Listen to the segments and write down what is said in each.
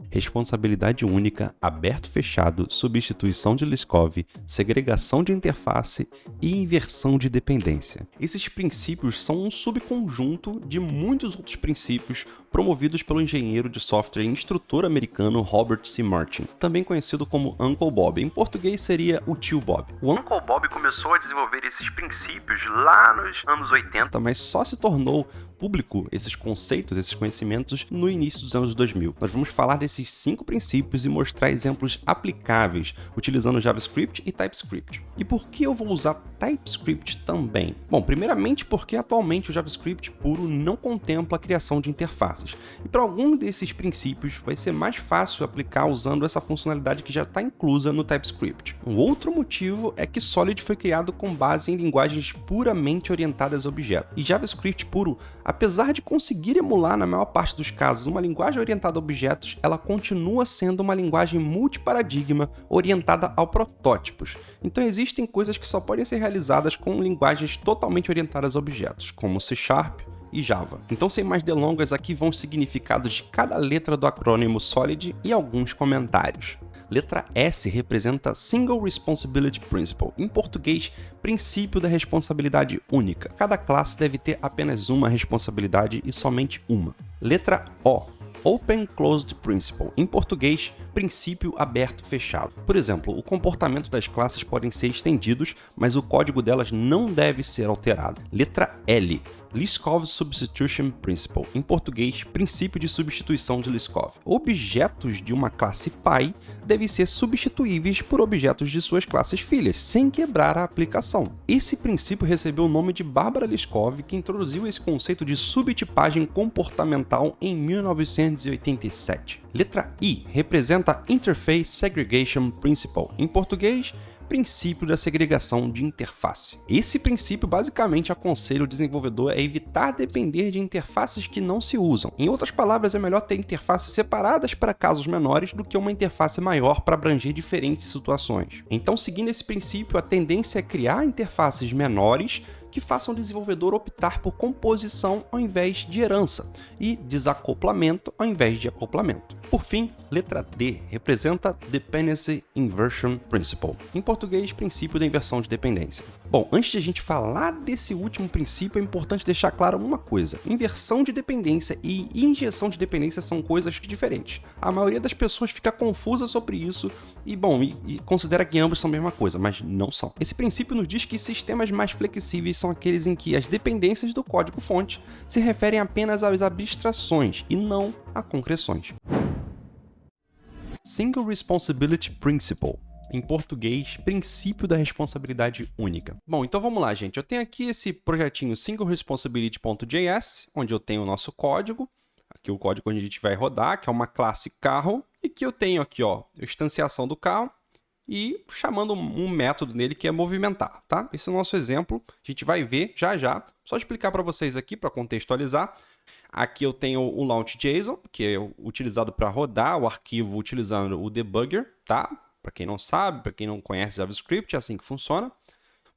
responsabilidade única, aberto-fechado, substituição de Liskov, segregação de interface e inversão de dependência. Esses princípios são um subconjunto de muitos outros princípios promovidos pelo engenheiro de software e instrutor americano Robert C. Martin, também conhecido como Uncle Bob. Em português seria o tio Bob. O Uncle Bob começou a desenvolver esses princípios lá nos anos 80, mas só se tornou público esses conceitos, esses conhecimentos no início dos anos 2000. Nós vamos falar desses 5 princípios e mostrar exemplos aplicáveis utilizando JavaScript e TypeScript. E por que eu vou usar TypeScript também? Bom, primeiramente porque atualmente o JavaScript puro não contempla a criação de interfaces. E para algum desses princípios vai ser mais fácil aplicar usando essa funcionalidade que já está inclusa no TypeScript. Um outro motivo é que Solid foi criado com base em linguagens puramente orientadas a objetos. E JavaScript puro, apesar de conseguir emular na maior parte dos casos uma linguagem orientada a objetos, ela continua sendo uma linguagem multiparadigma orientada a protótipos. Então existem coisas que só podem ser realizadas com linguagens totalmente orientadas a objetos, como C# e Java. Então, sem mais delongas, aqui vão os significados de cada letra do acrônimo Solid e alguns comentários. Letra S representa Single Responsibility Principle, em português, princípio da responsabilidade única. Cada classe deve ter apenas uma responsabilidade e somente uma. Letra O, Open Closed Principle, em português, princípio aberto-fechado. Por exemplo, o comportamento das classes podem ser estendidos, mas o código delas não deve ser alterado. Letra L, Liskov Substitution Principle, em português, princípio de substituição de Liskov. Objetos de uma classe pai devem ser substituíveis por objetos de suas classes filhas, sem quebrar a aplicação. Esse princípio recebeu o nome de Barbara Liskov, que introduziu esse conceito de subtipagem comportamental em 1987. Letra I representa Interface Segregation Principle, em português, princípio da segregação de interface. Esse princípio basicamente aconselha o desenvolvedor a evitar depender de interfaces que não se usam. Em outras palavras, é melhor ter interfaces separadas para casos menores do que uma interface maior para abranger diferentes situações. Então, seguindo esse princípio, a tendência é criar interfaces menores que façam o desenvolvedor optar por composição ao invés de herança e desacoplamento ao invés de acoplamento. Por fim, letra D representa Dependency Inversion Principle, em português, princípio da inversão de dependência. Bom, antes de a gente falar desse último princípio, é importante deixar claro uma coisa: inversão de dependência e injeção de dependência são coisas diferentes. A maioria das pessoas fica confusa sobre isso e considera que ambos são a mesma coisa, mas não são. Esse princípio nos diz que sistemas mais flexíveis são aqueles em que as dependências do código-fonte se referem apenas às abstrações e não a concreções. Single Responsibility Principle, em português, princípio da responsabilidade única. Bom, então vamos lá, gente. Eu tenho aqui esse projetinho singleresponsibility.js, onde eu tenho o nosso código, aqui o código onde a gente vai rodar, que é uma classe carro, e que eu tenho aqui, ó, a instanciação do carro, e chamando um método nele que é movimentar, tá? Esse é o nosso exemplo, a gente vai ver já já. Só explicar para vocês aqui, para contextualizar. Aqui eu tenho o launch.json, que é utilizado para rodar o arquivo utilizando o debugger, tá? Para quem não sabe, para quem não conhece JavaScript, é assim que funciona.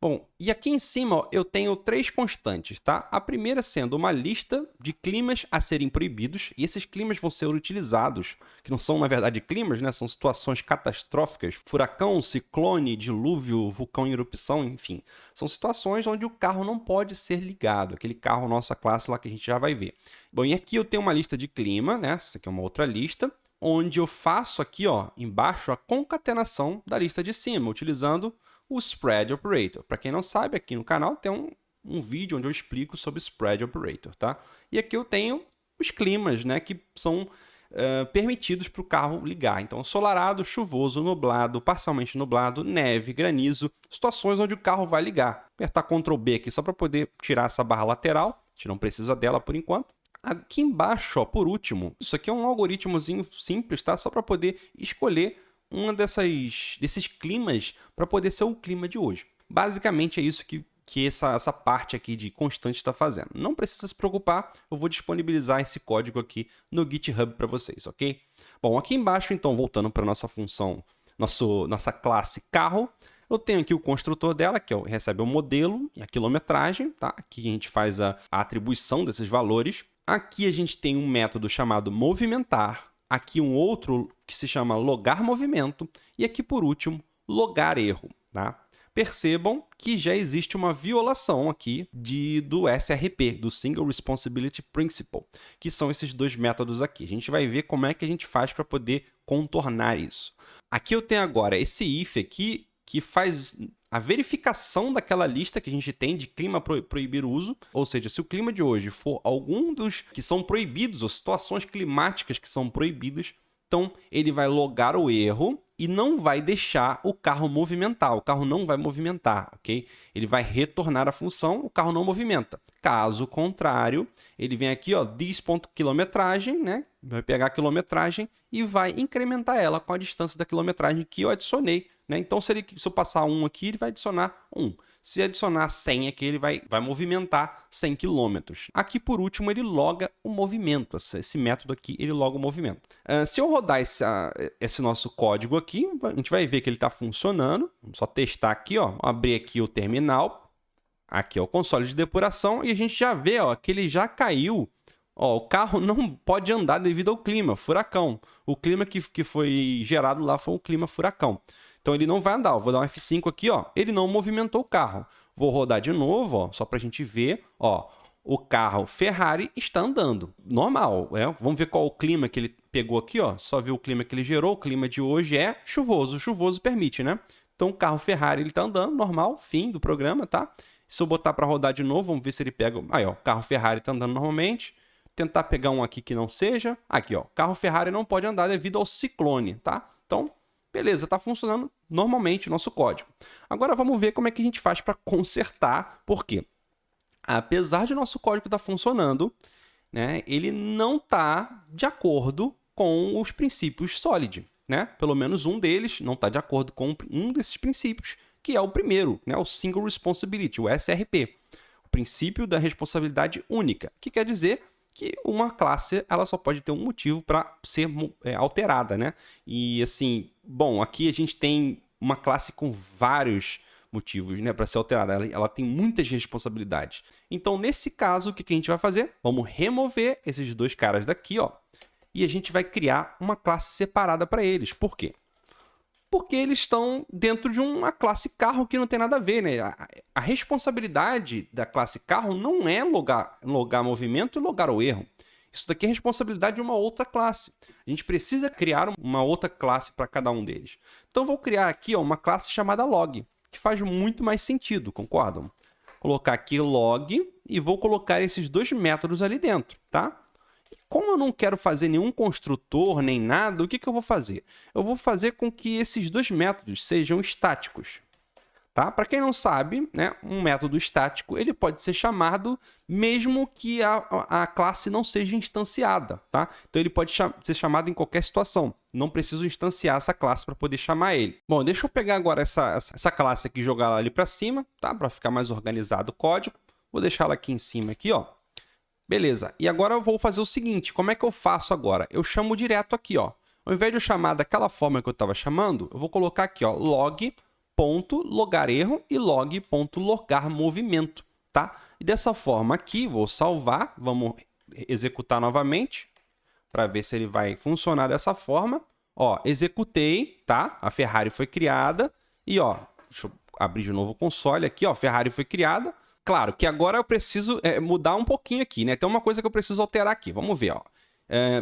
Bom, e aqui em cima ó, eu tenho 3 constantes, tá? A primeira sendo uma lista de climas a serem proibidos, e esses climas vão ser utilizados, que não são na verdade climas, né? São situações catastróficas, furacão, ciclone, dilúvio, vulcão em erupção, enfim. São situações onde o carro não pode ser ligado, aquele carro nossa classe lá que a gente já vai ver. Bom, e aqui eu tenho uma lista de clima, né? Essa aqui é uma outra lista, onde eu faço aqui, ó, embaixo a concatenação da lista de cima, utilizando o Spread Operator. Para quem não sabe, aqui no canal tem um vídeo onde eu explico sobre Spread Operator, tá? E aqui eu tenho os climas, né, que são permitidos para o carro ligar. Então, ensolarado, chuvoso, nublado, parcialmente nublado, neve, granizo, situações onde o carro vai ligar. Apertar Ctrl B aqui só para poder tirar essa barra lateral, a gente não precisa dela por enquanto. Aqui embaixo, ó, por último, isso aqui é um algoritmozinho simples, tá? Só para poder escolher uma desses climas para poder ser o clima de hoje. Basicamente é isso que essa parte aqui de constante está fazendo. Não precisa se preocupar, eu vou disponibilizar esse código aqui no GitHub para vocês, ok? Bom, aqui embaixo, então, voltando para a nossa função, nossa classe carro, eu tenho aqui o construtor dela, que recebe o modelo e a quilometragem, tá? Aqui a gente faz a atribuição desses valores. Aqui a gente tem um método chamado movimentar. aqui um outro que se chama logar movimento, e aqui, por último, logar erro, tá? Percebam que já existe uma violação aqui do SRP, do Single Responsibility Principle, que são esses dois métodos aqui. A gente vai ver como é que a gente faz para poder contornar isso. Aqui eu tenho agora esse if aqui, que faz a verificação daquela lista que a gente tem de clima proibir o uso, ou seja, se o clima de hoje for algum dos que são proibidos, ou situações climáticas que são proibidas, então ele vai logar o erro e não vai deixar o carro movimentar. O carro não vai movimentar, ok? Ele vai retornar a função, o carro não movimenta. Caso contrário, ele vem aqui, ó, dis.quilometragem, né? Vai pegar a quilometragem e vai incrementar ela com a distância da quilometragem que eu adicionei, né? Então, se eu passar 1 aqui, ele vai adicionar 1. Se adicionar 100 aqui, ele vai movimentar 100 km. Aqui, por último, ele loga o movimento. Esse método aqui, ele loga o movimento. Se eu rodar esse nosso código aqui, a gente vai ver que ele está funcionando. Vamos só testar aqui, ó. Vou abrir aqui o terminal. Aqui é o console de depuração. E a gente já vê, ó, que ele já caiu. Ó, o carro não pode andar devido ao clima, furacão. O clima que foi gerado lá foi um clima furacão. Então, ele não vai andar. Eu vou dar um F5 aqui, ó. Ele não movimentou o carro. Vou rodar de novo, ó, só para a gente ver. Ó, o carro Ferrari está andando. Normal. Vamos ver qual o clima que ele pegou aqui, ó. Só ver o clima que ele gerou. O clima de hoje é chuvoso. Chuvoso permite, né? Então, o carro Ferrari está andando, normal. Fim do programa, tá? Se eu botar para rodar de novo, vamos ver se ele pega... Aí, ó, o carro Ferrari está andando normalmente. Tentar pegar um aqui que não seja. Aqui, ó. O carro Ferrari não pode andar devido ao ciclone, tá? Então... beleza, está funcionando normalmente o nosso código. Agora vamos ver como é que a gente faz para consertar. Por quê? Apesar de nosso código estar funcionando, né, ele não está de acordo com os princípios SOLID. Né? Pelo menos um deles não está de acordo com um desses princípios, que é o primeiro, né, o Single Responsibility, o SRP. O princípio da responsabilidade única, que quer dizer que uma classe ela só pode ter um motivo para ser alterada, né? E assim, bom, aqui a gente tem uma classe com vários motivos, né, para ser alterada. Ela tem muitas responsabilidades. Então, nesse caso, o que a gente vai fazer? Vamos remover esses dois caras daqui, ó, e a gente vai criar uma classe separada para eles. Por quê? Porque eles estão dentro de uma classe carro que não tem nada a ver, né? A responsabilidade da classe carro não é logar movimento e logar o erro. Isso daqui é responsabilidade de uma outra classe. A gente precisa criar uma outra classe para cada um deles. Então, vou criar aqui, ó, uma classe chamada log, que faz muito mais sentido, concordam? Vou colocar aqui log e vou colocar esses dois métodos ali dentro, tá? Como eu não quero fazer nenhum construtor nem nada, o que eu vou fazer? Eu vou fazer com que esses dois métodos sejam estáticos. Tá? Para quem não sabe, né, um método estático ele pode ser chamado mesmo que a classe não seja instanciada. Tá? Então ele pode ser chamado em qualquer situação. Não preciso instanciar essa classe para poder chamar ele. Bom, deixa eu pegar agora essa classe aqui e jogar ela ali para cima, tá? Para ficar mais organizado o código. Vou deixar ela aqui em cima, aqui, ó. Beleza, e agora eu vou fazer o seguinte, como é que eu faço agora? Eu chamo direto aqui, ó. Ao invés de eu chamar daquela forma que eu estava chamando, eu vou colocar aqui, ó, log.logarerro e log.logarmovimento, tá? E dessa forma aqui, vou salvar, vamos executar novamente, para ver se ele vai funcionar dessa forma. Ó, executei, tá? A Ferrari foi criada, e ó, deixa eu abrir de novo o console aqui, ó, Ferrari foi criada. Claro que agora eu preciso mudar um pouquinho aqui, né? Tem uma coisa que eu preciso alterar aqui. Vamos ver, ó.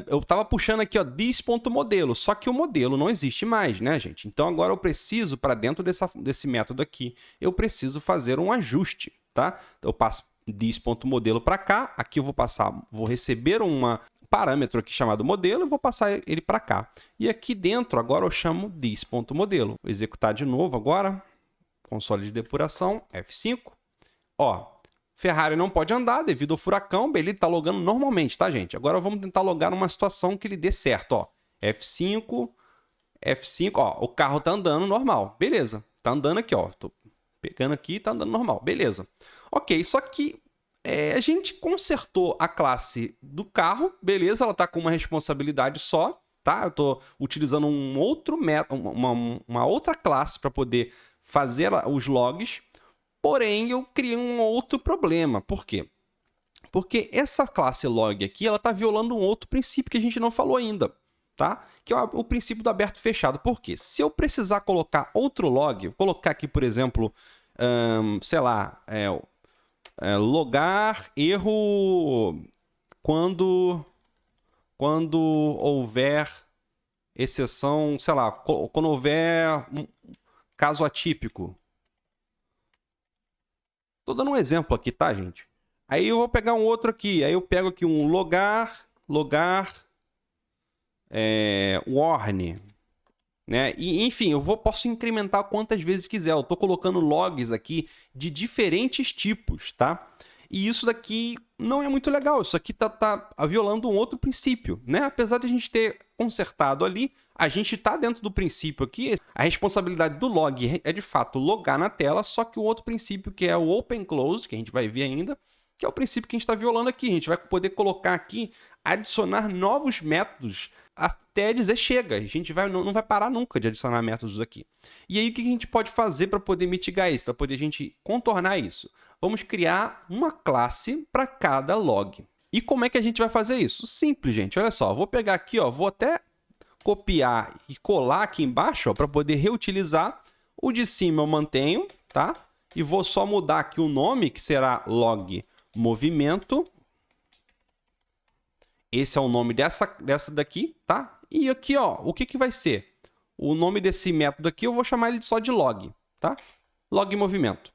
Eu estava puxando aqui, ó, dis.modelo, só que o modelo não existe mais, né, gente? Então agora eu preciso, para dentro desse método aqui, eu preciso fazer um ajuste, tá? Eu passo dis.modelo para cá, aqui eu vou receber um parâmetro aqui chamado modelo e vou passar ele para cá. E aqui dentro, agora eu chamo dis.modelo. Vou executar de novo agora, console de depuração, F5. Ó, Ferrari não pode andar devido ao furacão, ele está logando normalmente, tá, gente? Agora vamos tentar logar numa situação que ele dê certo, ó. F5, ó, o carro está andando normal, beleza. Tá andando aqui, ó, tô pegando aqui, tá andando normal, beleza. Ok, só que a gente consertou a classe do carro, beleza, ela está com uma responsabilidade só, tá? Eu estou utilizando um outro método, uma outra classe para poder fazer os logs. Porém, eu criei um outro problema. Por quê? Porque essa classe log aqui, ela está violando um outro princípio que a gente não falou ainda, tá? Que é o princípio do aberto e fechado. Por quê? Se eu precisar colocar outro log, vou colocar aqui, por exemplo, sei lá, logar erro quando houver exceção, sei lá, quando houver um caso atípico. Tô dando um exemplo aqui, tá, gente? Aí eu vou pegar um outro aqui. Aí eu pego aqui um logar warn, né? E, enfim, posso incrementar quantas vezes quiser. Eu tô colocando logs aqui de diferentes tipos, tá? E isso daqui não é muito legal. Isso aqui tá violando um outro princípio, né? Apesar de a gente ter consertado ali, a gente tá dentro do princípio aqui. A responsabilidade do log é, de fato, logar na tela, só que o outro princípio, que é o open close, que a gente vai ver ainda, que é o princípio que a gente está violando aqui. A gente vai poder colocar aqui, adicionar novos métodos até dizer chega. A gente não vai parar nunca de adicionar métodos aqui. E aí o que a gente pode fazer para poder mitigar isso, para poder a gente contornar isso? Vamos criar uma classe para cada log. E como é que a gente vai fazer isso? Simples, gente. Olha só, vou pegar aqui, ó, vou até copiar e colar aqui embaixo para poder reutilizar. O de cima eu mantenho, tá? E vou só mudar aqui o nome, que será log movimento. Esse é o nome dessa daqui, tá? E aqui, ó, o que vai ser? O nome desse método aqui eu vou chamar ele só de log, tá? Log movimento.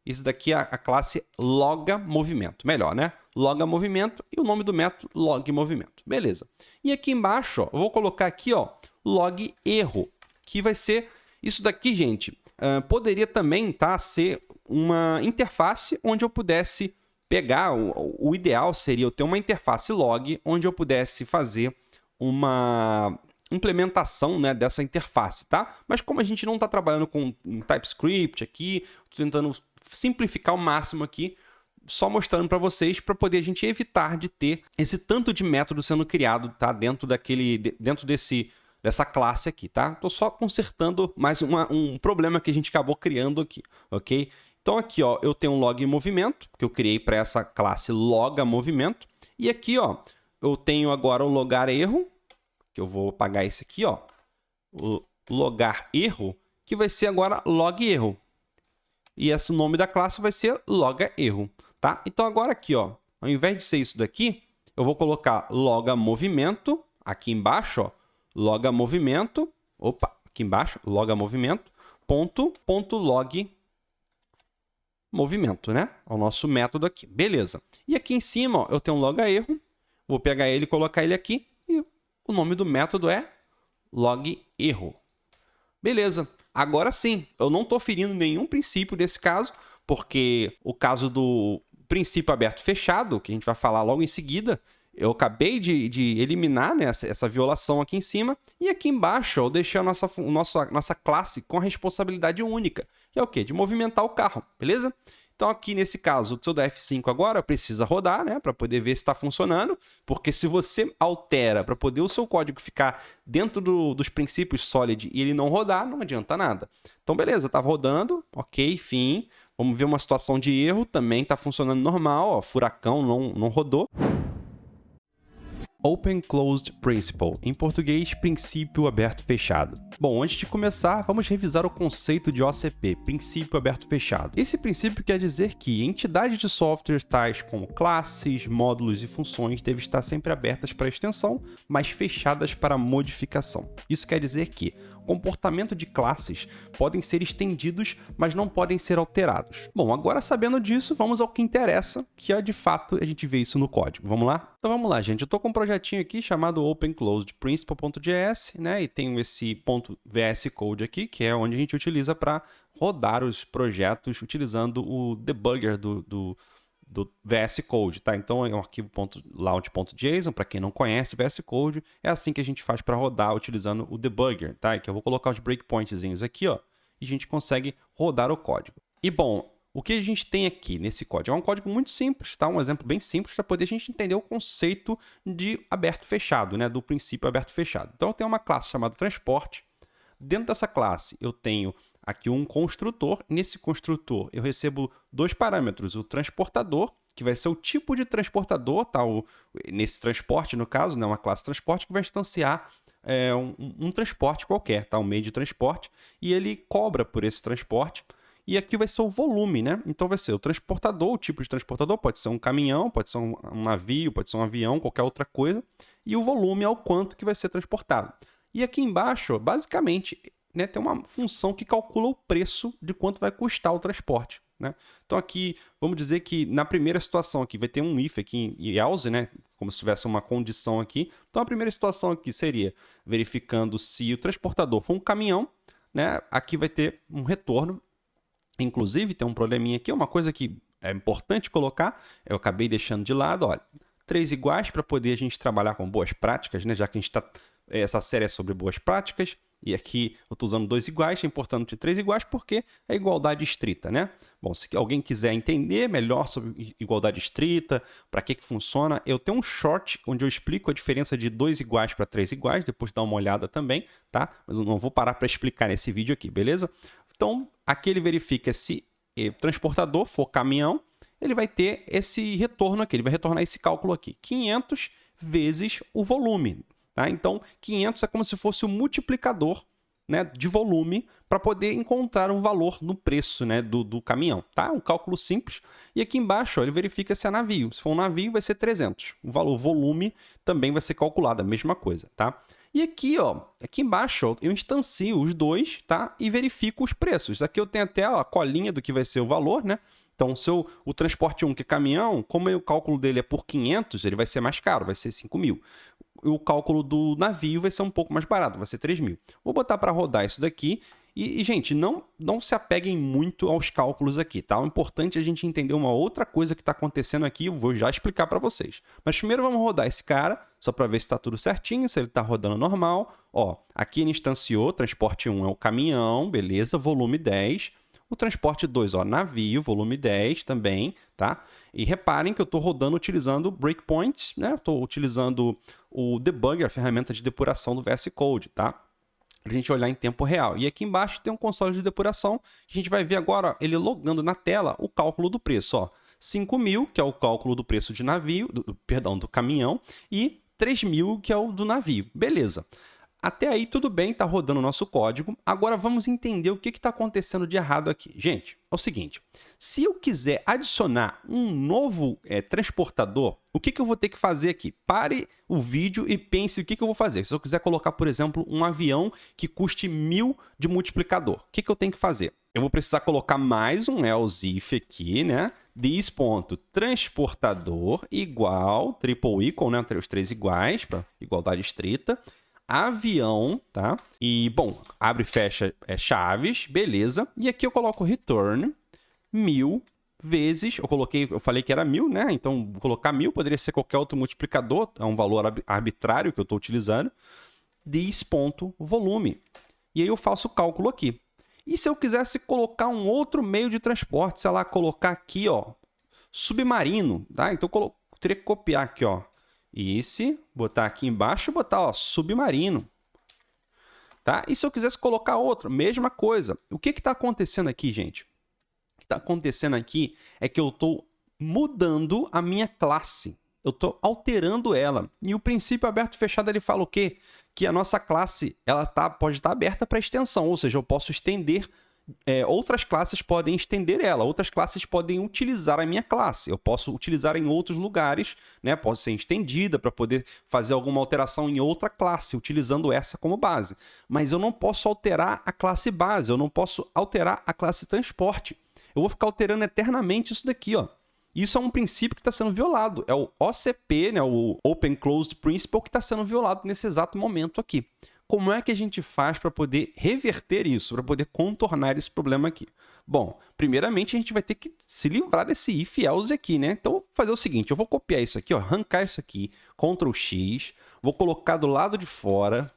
Isso daqui é a classe loga movimento. Melhor, né? Loga movimento e o nome do método log movimento. Beleza. E aqui embaixo, ó, eu vou colocar aqui, ó, log erro, que vai ser isso daqui, gente. Poderia também, tá, ser uma interface onde eu pudesse pegar, o ideal seria eu ter uma interface log onde eu pudesse fazer uma implementação, né, dessa interface, tá? Mas como a gente não está trabalhando com TypeScript aqui, estou tentando simplificar ao máximo aqui, só mostrando para vocês, para poder a gente evitar de ter esse tanto de método sendo criado, tá? Dentro dessa classe aqui, tá? Estou só consertando mais um problema que a gente acabou criando aqui, ok? Então aqui, ó, eu tenho um log movimento, que eu criei para essa classe loga movimento. E aqui, ó, eu tenho agora o logar erro, que eu vou apagar esse aqui, ó. O logar erro, que vai ser agora log erro. E esse nome da classe vai ser loga erro, tá? Então agora aqui, ó, ao invés de ser isso daqui, eu vou colocar loga movimento, aqui embaixo, ó, loga movimento, opa, aqui embaixo, loga movimento, ponto log movimento, né? É o nosso método aqui. Beleza. E aqui em cima, ó, eu tenho um loga erro. Vou pegar ele e colocar ele aqui. E o nome do método é log erro. Beleza. Agora sim, eu não estou ferindo nenhum princípio desse caso, porque o caso do princípio aberto e fechado, que a gente vai falar logo em seguida, eu acabei de eliminar, né, essa violação aqui em cima. E aqui embaixo eu deixei a nossa classe com a responsabilidade única, que é o quê? De movimentar o carro, beleza? Então aqui nesse caso, o seu F5 agora precisa rodar, né, para poder ver se está funcionando, porque se você altera para poder o seu código ficar dentro dos princípios Solid e ele não rodar, não adianta nada. Então beleza, está rodando, ok, fim. Vamos ver uma situação de erro, também está funcionando normal, ó, furacão não rodou. Open Closed Principle, em português, princípio aberto-fechado. Bom, antes de começar, vamos revisar o conceito de OCP, princípio aberto-fechado. Esse princípio quer dizer que entidades de software tais como classes, módulos e funções devem estar sempre abertas para extensão, mas fechadas para modificação. Isso quer dizer que comportamento de classes podem ser estendidos, mas não podem ser alterados. Bom, agora sabendo disso, vamos ao que interessa, que é de fato a gente vê isso no código. Vamos lá? Então vamos lá, gente. Eu estou com um projetinho aqui chamado openclosedprinciple.js, né? E tenho esse .vs Code aqui, que é onde a gente utiliza para rodar os projetos utilizando o debugger do VS Code, tá? Então é um arquivo .launch.json, para quem não conhece VS Code, é assim que a gente faz para rodar utilizando o debugger, tá? E que eu vou colocar os breakpointzinhos aqui, ó, e a gente consegue rodar o código. E bom, o que a gente tem aqui nesse código? É um código muito simples, tá? Um exemplo bem simples para poder a gente entender o conceito de aberto-fechado, né? Do princípio aberto-fechado. Então eu tenho uma classe chamada transporte. Dentro dessa classe eu tenho aqui um construtor. Nesse construtor eu recebo dois parâmetros, o transportador, que vai ser o tipo de transportador, tá? Nesse transporte, no caso, né? Uma classe transporte que vai instanciar um transporte qualquer, tá? Um meio de transporte, e ele cobra por esse transporte. E aqui vai ser o volume, né? Então vai ser o transportador, o tipo de transportador, pode ser um caminhão, pode ser um navio, pode ser um avião, qualquer outra coisa. E o volume é o quanto que vai ser transportado. E aqui embaixo, basicamente, né, tem uma função que calcula o preço de quanto vai custar o transporte, né? Então aqui, vamos dizer que na primeira situação aqui, vai ter um if aqui em else, né? Como se tivesse uma condição aqui. Então a primeira situação aqui seria verificando se o transportador for um caminhão, né? Aqui vai ter um retorno. Inclusive, tem um probleminha aqui, uma coisa que é importante colocar, eu acabei deixando de lado, olha, 3 iguais para poder a gente trabalhar com boas práticas, né? Já que a gente essa série é sobre boas práticas, e aqui eu estou usando 2 iguais, é importante ter 3 iguais porque é igualdade estrita, né? Bom, se alguém quiser entender melhor sobre igualdade estrita, para que funciona, eu tenho um short onde eu explico a diferença de 2 iguais para 3 iguais, depois dá uma olhada também, tá? Mas eu não vou parar para explicar nesse vídeo aqui, beleza? Então, aqui ele verifica se o transportador for caminhão, ele vai ter esse retorno aqui, ele vai retornar esse cálculo aqui, 500 vezes o volume. Tá? Então, 500 é como se fosse o multiplicador, né, de volume para poder encontrar um valor no preço, né, do caminhão. Tá? Um cálculo simples. E aqui embaixo ó, ele verifica se é navio. Se for um navio, vai ser 300. O valor volume também vai ser calculado, a mesma coisa. Tá? E aqui, ó, aqui embaixo, ó, eu instancio os dois, tá? E verifico os preços. Aqui eu tenho até ó, a colinha do que vai ser o valor, né? Então, se o transporte 1, que é caminhão, como o cálculo dele é por 500, ele vai ser mais caro, vai ser 5.000. O cálculo do navio vai ser um pouco mais barato, vai ser 3.000. Vou botar para rodar isso daqui. E, gente, não se apeguem muito aos cálculos aqui, tá? O importante é a gente entender uma outra coisa que está acontecendo aqui, eu vou já explicar para vocês. Mas primeiro vamos rodar esse cara, só para ver se está tudo certinho, se ele está rodando normal. Ó, aqui ele instanciou, transporte 1 é o caminhão, beleza, volume 10. O transporte 2, ó, navio, volume 10 também, tá? E reparem que eu estou rodando utilizando breakpoints, né? Estou utilizando o debugger, a ferramenta de depuração do VS Code, tá? Para a gente olhar em tempo real. E aqui embaixo tem um console de depuração. A gente vai ver agora ó, ele logando na tela o cálculo do preço. Ó. 5.000, que é o cálculo do preço de navio, do caminhão, e 3.000, que é o do navio. Beleza. Até aí tudo bem, está rodando o nosso código. Agora vamos entender o que está acontecendo de errado aqui. Gente, é o seguinte, se eu quiser adicionar um novo transportador, o que eu vou ter que fazer aqui? Pare o vídeo e pense o que eu vou fazer. Se eu quiser colocar, por exemplo, um avião que custe 1.000 de multiplicador, o que eu tenho que fazer? Eu vou precisar colocar mais um else if aqui, né? This.transportador igual, triple equal, né? Os 3 iguais, para igualdade estrita. Avião, tá? E, bom, abre e fecha chaves, beleza. E aqui eu coloco return 1.000 vezes, eu falei que era 1.000, né? Então, vou colocar 1.000, poderia ser qualquer outro multiplicador, é um valor arbitrário que eu estou utilizando. This.volume. E aí eu faço o cálculo aqui. E se eu quisesse colocar um outro meio de transporte, sei lá, colocar aqui, ó, submarino, tá? Então, eu teria que copiar aqui, ó. Esse, botar aqui embaixo e botar, ó, submarino. Tá? E se eu quisesse colocar outro, mesma coisa. O que está acontecendo aqui, gente? O que está acontecendo aqui é que eu estou mudando a minha classe. Eu estou alterando ela. E o princípio aberto e fechado ele fala o quê? Que a nossa classe ela pode estar aberta para extensão, ou seja, eu posso estender. Outras classes podem estender ela, outras classes podem utilizar a minha classe. Eu posso utilizar em outros lugares, né? Pode ser estendida para poder fazer alguma alteração em outra classe, utilizando essa como base. Mas eu não posso alterar a classe base, eu não posso alterar a classe transporte. Eu vou ficar alterando eternamente isso daqui, ó. Isso é um princípio que está sendo violado. É o OCP, né? O Open Closed Principle, que está sendo violado nesse exato momento aqui. Como é que a gente faz para poder reverter isso, para poder contornar esse problema aqui? Bom, primeiramente a gente vai ter que se livrar desse if else aqui, né? Então, vou fazer o seguinte, eu vou copiar isso aqui, ó, arrancar isso aqui, Ctrl X, vou colocar do lado de fora,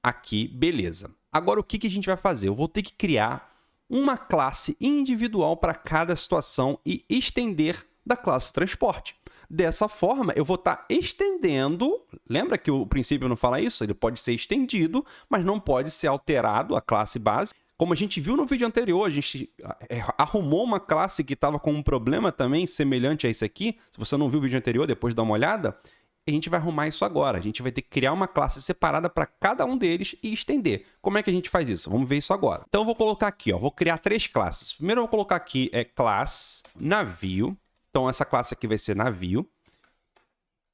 aqui, beleza. Agora, o que a gente vai fazer? Eu vou ter que criar uma classe individual para cada situação e estender da classe transporte. Dessa forma, eu vou estar estendendo, lembra que o princípio não fala isso? Ele pode ser estendido, mas não pode ser alterado a classe base. Como a gente viu no vídeo anterior, a gente arrumou uma classe que estava com um problema também semelhante a esse aqui. Se você não viu o vídeo anterior, depois dá uma olhada. a gente vai arrumar isso agora. A gente vai ter que criar uma classe separada para cada um deles e estender. Como é que a gente faz isso? Vamos ver isso agora. Então, eu vou colocar aqui, ó, vou criar 3 classes. Primeiro, eu vou colocar aqui class navio. Então, essa classe aqui vai ser navio.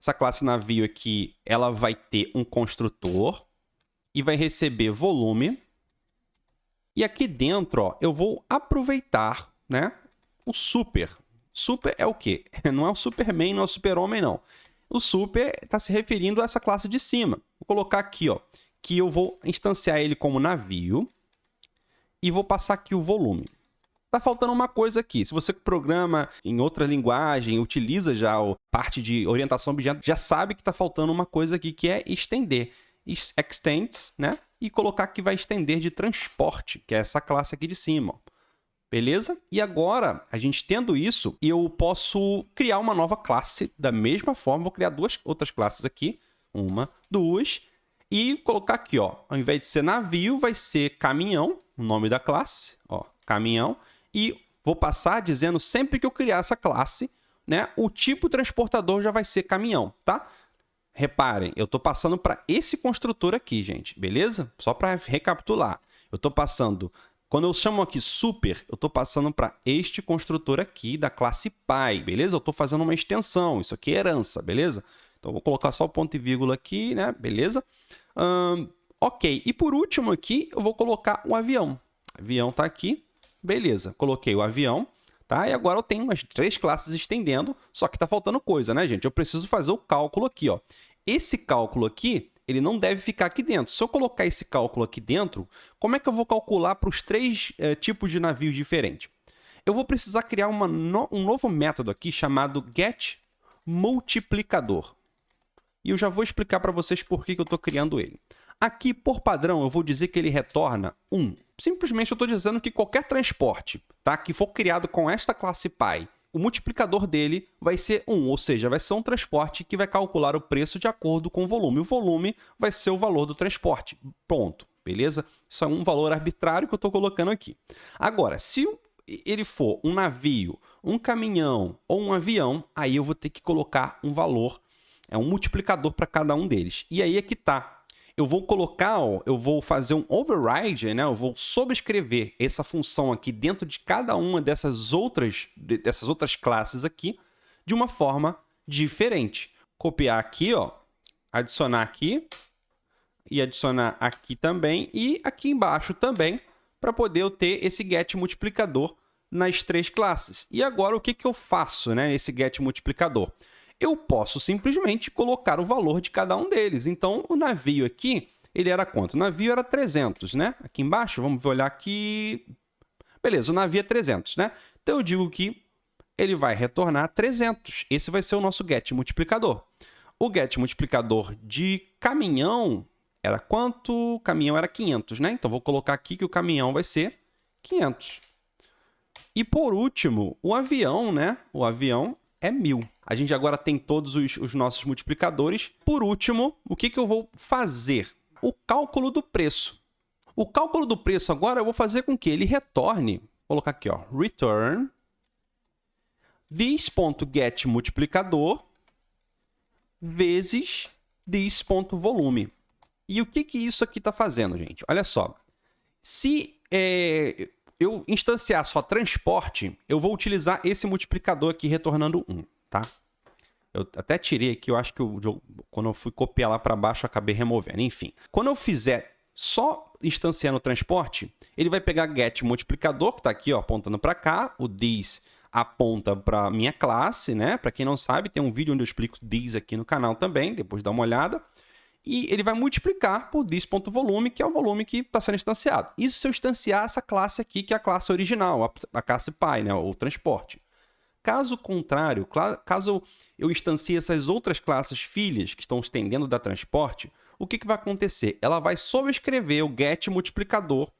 Essa classe navio aqui, ela vai ter um construtor e vai receber volume. E aqui dentro, ó, eu vou aproveitar, né, o super. Super é o quê? Não é o Superman, não é o Super-Homem, não. O super está se referindo a essa classe de cima. Vou colocar aqui, ó, que eu vou instanciar ele como navio e vou passar aqui o volume. Tá faltando uma coisa aqui. Se você programa em outra linguagem, utiliza já a parte de orientação a objeto, já sabe que está faltando uma coisa aqui, que é estender. Extends, né? E colocar que vai estender de transporte, que é essa classe aqui de cima, ó. Beleza? E agora, a gente tendo isso, eu posso criar uma nova classe da mesma forma. Vou criar 2 outras classes aqui. 1, 2. E colocar aqui, ó. Ao invés de ser navio, vai ser caminhão. O nome da classe, ó, caminhão. E vou passar dizendo sempre que eu criar essa classe, né, o tipo transportador já vai ser caminhão, tá? Reparem, eu estou passando para esse construtor aqui, gente, beleza? Só para recapitular. Eu estou passando... Quando eu chamo aqui super, eu estou passando para este construtor aqui da classe pai, beleza? Eu estou fazendo uma extensão, isso aqui é herança, beleza? Então, eu vou colocar só o ponto e vírgula aqui, né? Beleza? Ok, e por último aqui, eu vou colocar o avião. O avião está aqui, beleza. Coloquei o avião, tá? E agora eu tenho umas 3 classes estendendo, só que está faltando coisa, né, gente? Eu preciso fazer o cálculo aqui, ó. Esse cálculo aqui, ele não deve ficar aqui dentro. Se eu colocar esse cálculo aqui dentro, como é que eu vou calcular para os 3 tipos de navios diferentes? Eu vou precisar criar um novo método aqui chamado getMultiplicador. E eu já vou explicar para vocês por que eu estou criando ele. Aqui, por padrão, eu vou dizer que ele retorna 1. Simplesmente eu estou dizendo que qualquer transporte, tá, que for criado com esta classe pai, o multiplicador dele vai ser 1, ou seja, vai ser um transporte que vai calcular o preço de acordo com o volume. O volume vai ser o valor do transporte. Ponto, beleza? Isso é um valor arbitrário que eu estou colocando aqui. Agora, se ele for um navio, um caminhão ou um avião, aí eu vou ter que colocar um valor, um multiplicador para cada um deles. E aí é que tá. Eu vou colocar, ó, eu vou fazer um override, né? Eu vou sobrescrever essa função aqui dentro de cada uma dessas outras classes aqui de uma forma diferente. Copiar aqui, ó, adicionar aqui e adicionar aqui também e aqui embaixo também para poder eu ter esse get multiplicador nas 3 classes. E agora o que eu faço, né, nesse get multiplicador? Eu posso simplesmente colocar o valor de cada um deles. Então, o navio aqui, ele era quanto? O navio era 300, né? Aqui embaixo, vamos olhar aqui. Beleza, o navio é 300, né? Então, eu digo que ele vai retornar 300. Esse vai ser o nosso get multiplicador. O get multiplicador de caminhão era quanto? O caminhão era 500, né? Então, vou colocar aqui que o caminhão vai ser 500. E, por último, o avião, né? O avião é 1000. A gente agora tem todos os nossos multiplicadores. Por último, o que eu vou fazer? O cálculo do preço. O cálculo do preço agora eu vou fazer com que ele retorne, vou colocar aqui, ó, return this.getMultiplicador vezes this.volume. E o que isso aqui está fazendo, gente? Olha só. Se eu instanciar só transporte, eu vou utilizar esse multiplicador aqui retornando 1, tá? Eu até tirei aqui, eu acho que quando eu fui copiar lá para baixo, eu acabei removendo. Enfim, quando eu fizer só instanciando o transporte, ele vai pegar get multiplicador, que está aqui, ó, apontando para cá, o this aponta para minha classe, né? Para quem não sabe, tem um vídeo onde eu explico this aqui no canal também, depois dá uma olhada. E ele vai multiplicar por this.volume, que é o volume que está sendo instanciado. Isso se eu instanciar essa classe aqui, que é a classe original, a classe pai, né? O transporte. Caso contrário, caso eu instancie essas outras classes filhas que estão estendendo da transporte, o que vai acontecer? Ela vai sobrescrever o get multiplicador,